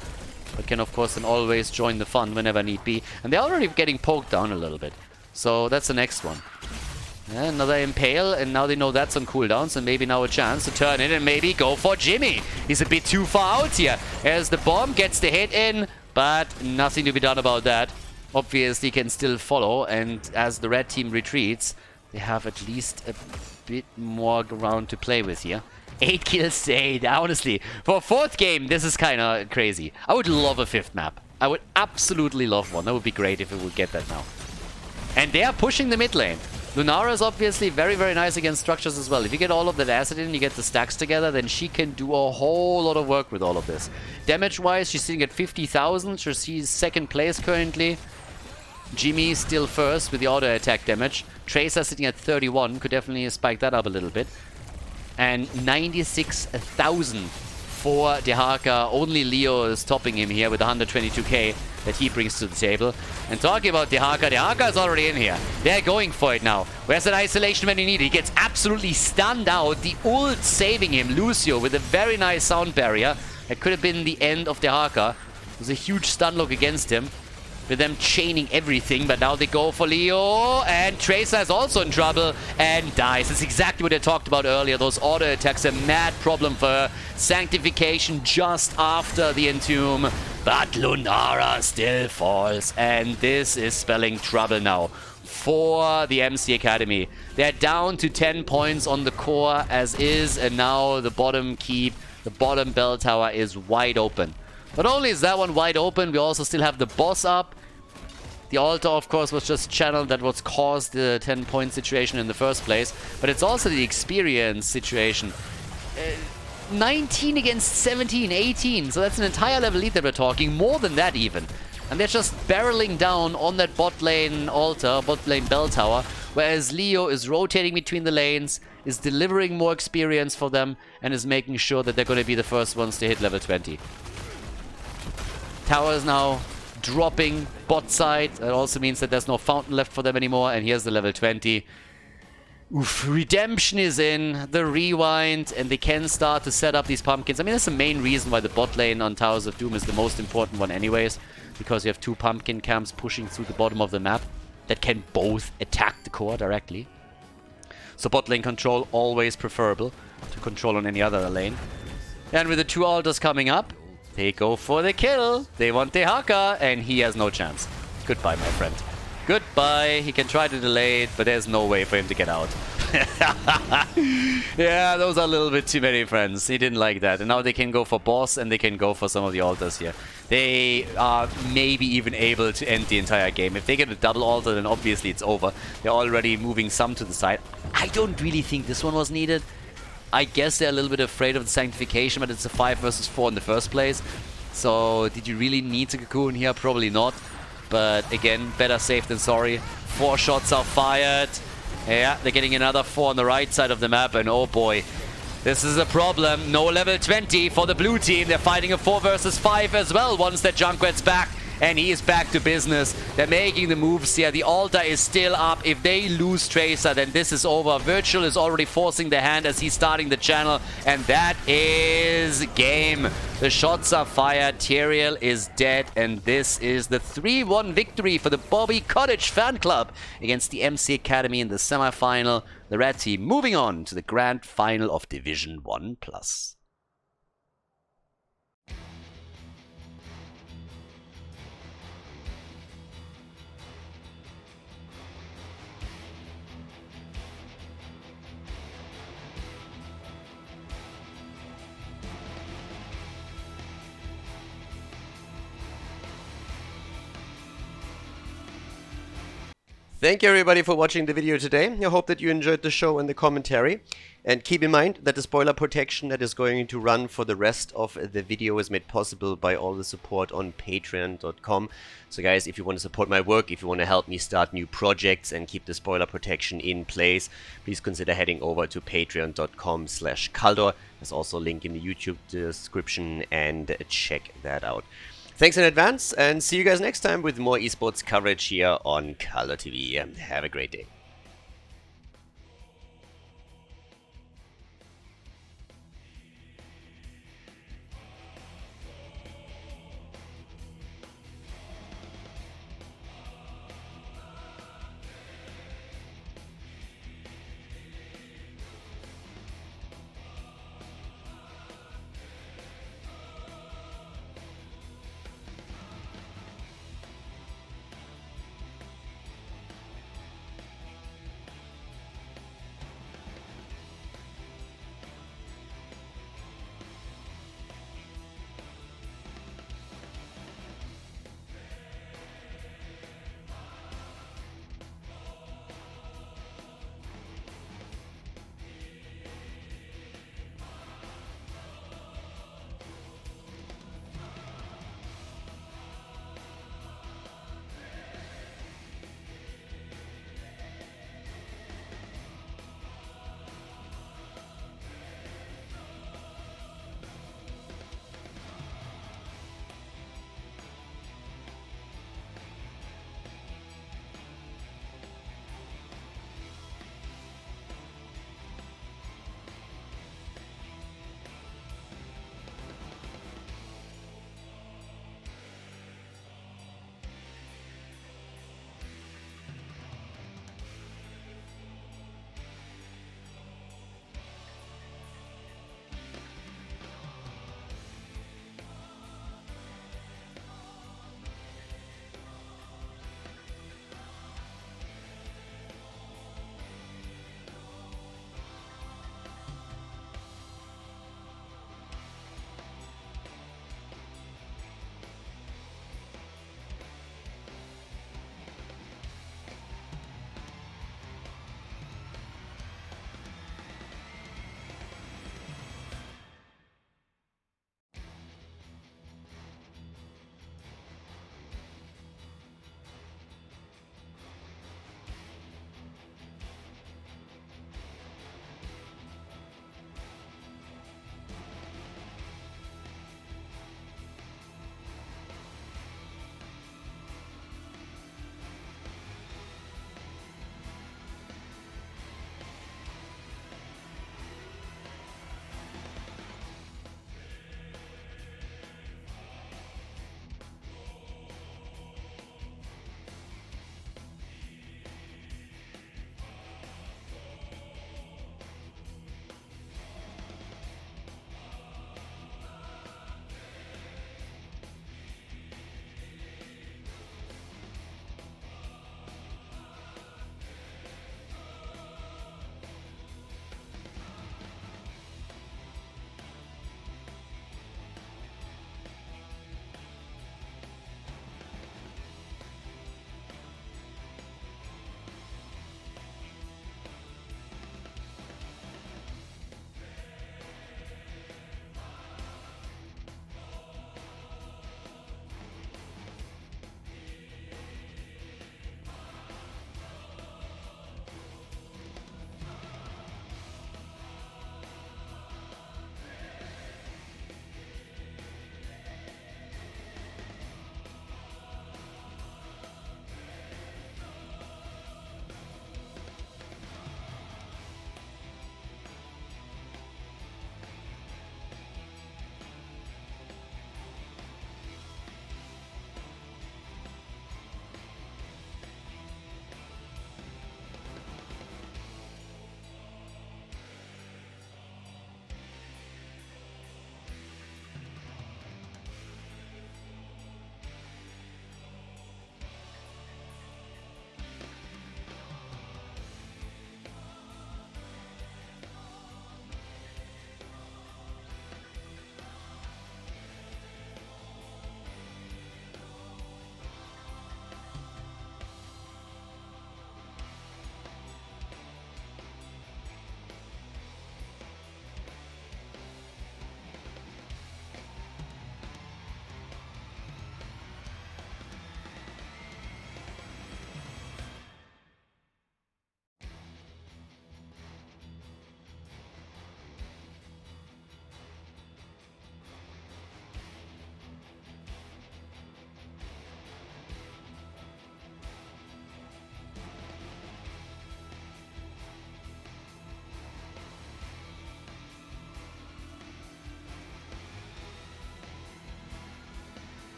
But can of course then always join the fun whenever need be. And they're already getting poked down a little bit. So that's the next one. Yeah, another Impale, and now they know that's on cooldowns, and maybe now a chance to turn in and maybe go for Jimmy. He's a bit too far out here. As the bomb gets the hit in, but nothing to be done about that. Obviously can still follow, and as the red team retreats, they have at least a bit more ground to play with here. 8 kills to 8. Honestly, for a 4th game, this is kind of crazy. I would love a 5th map. I would absolutely love one. That would be great if we would get that now. And they are pushing the mid lane. Lunara is obviously very, very nice against structures as well. If you get all of that acid in, you get the stacks together, then she can do a whole lot of work with all of this. Damage-wise, she's sitting at 50,000. She's 2nd place currently. Jimmy still first with the auto attack damage. Tracer sitting at 31, could definitely spike that up a little bit. And 96,000 for Dehaka. Only Leo is topping him here with 122k that he brings to the table. And talking about Dehaka, Dehaka is already in here. They're going for it now. Where's that isolation when you need it? He gets absolutely stunned out. The ult saving him, Lucio, with a very nice sound barrier. That could have been the end of Dehaka. It was a huge stun lock against him, with them chaining everything, but now they go for Leo, and Tracer is also in trouble and dies. That's exactly what I talked about earlier. Those auto attacks, a mad problem for her. Sanctification just after the Entomb, but Lunara still falls, and this is spelling trouble now for the MC Academy. They're down to 10 points on the core as is, and now the bottom keep, the bottom bell tower is wide open. Not only is that one wide open, we also still have the boss up. The altar, of course, was just channeled. That was caused the 10-point situation in the first place. But it's also the experience situation. 19 against 17, 18. So that's an entire level lead that we're talking. More than that even. And they're just barreling down on that bot lane altar, bot lane bell tower. Whereas Leo is rotating between the lanes, is delivering more experience for them, and is making sure that they're going to be the first ones to hit level 20. Tower is now dropping bot side. That also means that there's no fountain left for them anymore. And here's the level 20. Oof, redemption is in, the rewind, and they can start to set up these pumpkins. I mean, that's the main reason why the bot lane on Towers of Doom is the most important one anyways. Because you have 2 pumpkin camps pushing through the bottom of the map that can both attack the core directly. So bot lane control always preferable to control on any other lane. And with the 2 altars coming up, they go for the kill. They want Dehaka, and he has no chance. Goodbye, my friend. Goodbye. He can try to delay it, but there's no way for him to get out. Yeah, those are a little bit too many friends. He didn't like that. And now they can go for boss, and they can go for some of the altars here. They are maybe even able to end the entire game. If they get a double altar, then obviously it's over. They're already moving some to the side. I don't really think this one was needed. I guess they're a little bit afraid of the sanctification, but it's a 5 versus 4 in the first place. So, did you really need to cocoon here? Probably not. But again, better safe than sorry. 4 shots are fired. Yeah, they're getting another 4 on the right side of the map, and oh boy. This is a problem. No level 20 for the blue team. They're fighting a 4 versus 5 as well once that Junkrat's back. And he is back to business. They're making the moves here. The altar is still up. If they lose Tracer, then this is over. Virtual is already forcing the hand as he's starting the channel. And that is game. The shots are fired. Tyrael is dead. And this is the 3-1 victory for the Bobby Kotick fan club against the MC Academy in the semi-final. The red team moving on to the grand final of Division 1+. Thank you everybody for watching the video today. I hope that you enjoyed the show and the commentary. And keep in mind that the spoiler protection that is going to run for the rest of the video is made possible by all the support on patreon.com. So guys, if you want to support my work, if you want to help me start new projects and keep the spoiler protection in place, please consider heading over to patreon.com/Khaldor. There's also a link in the YouTube description, and check that out. Thanks in advance, and see you guys next time with more esports coverage here on Khaldor TV. Have a great day.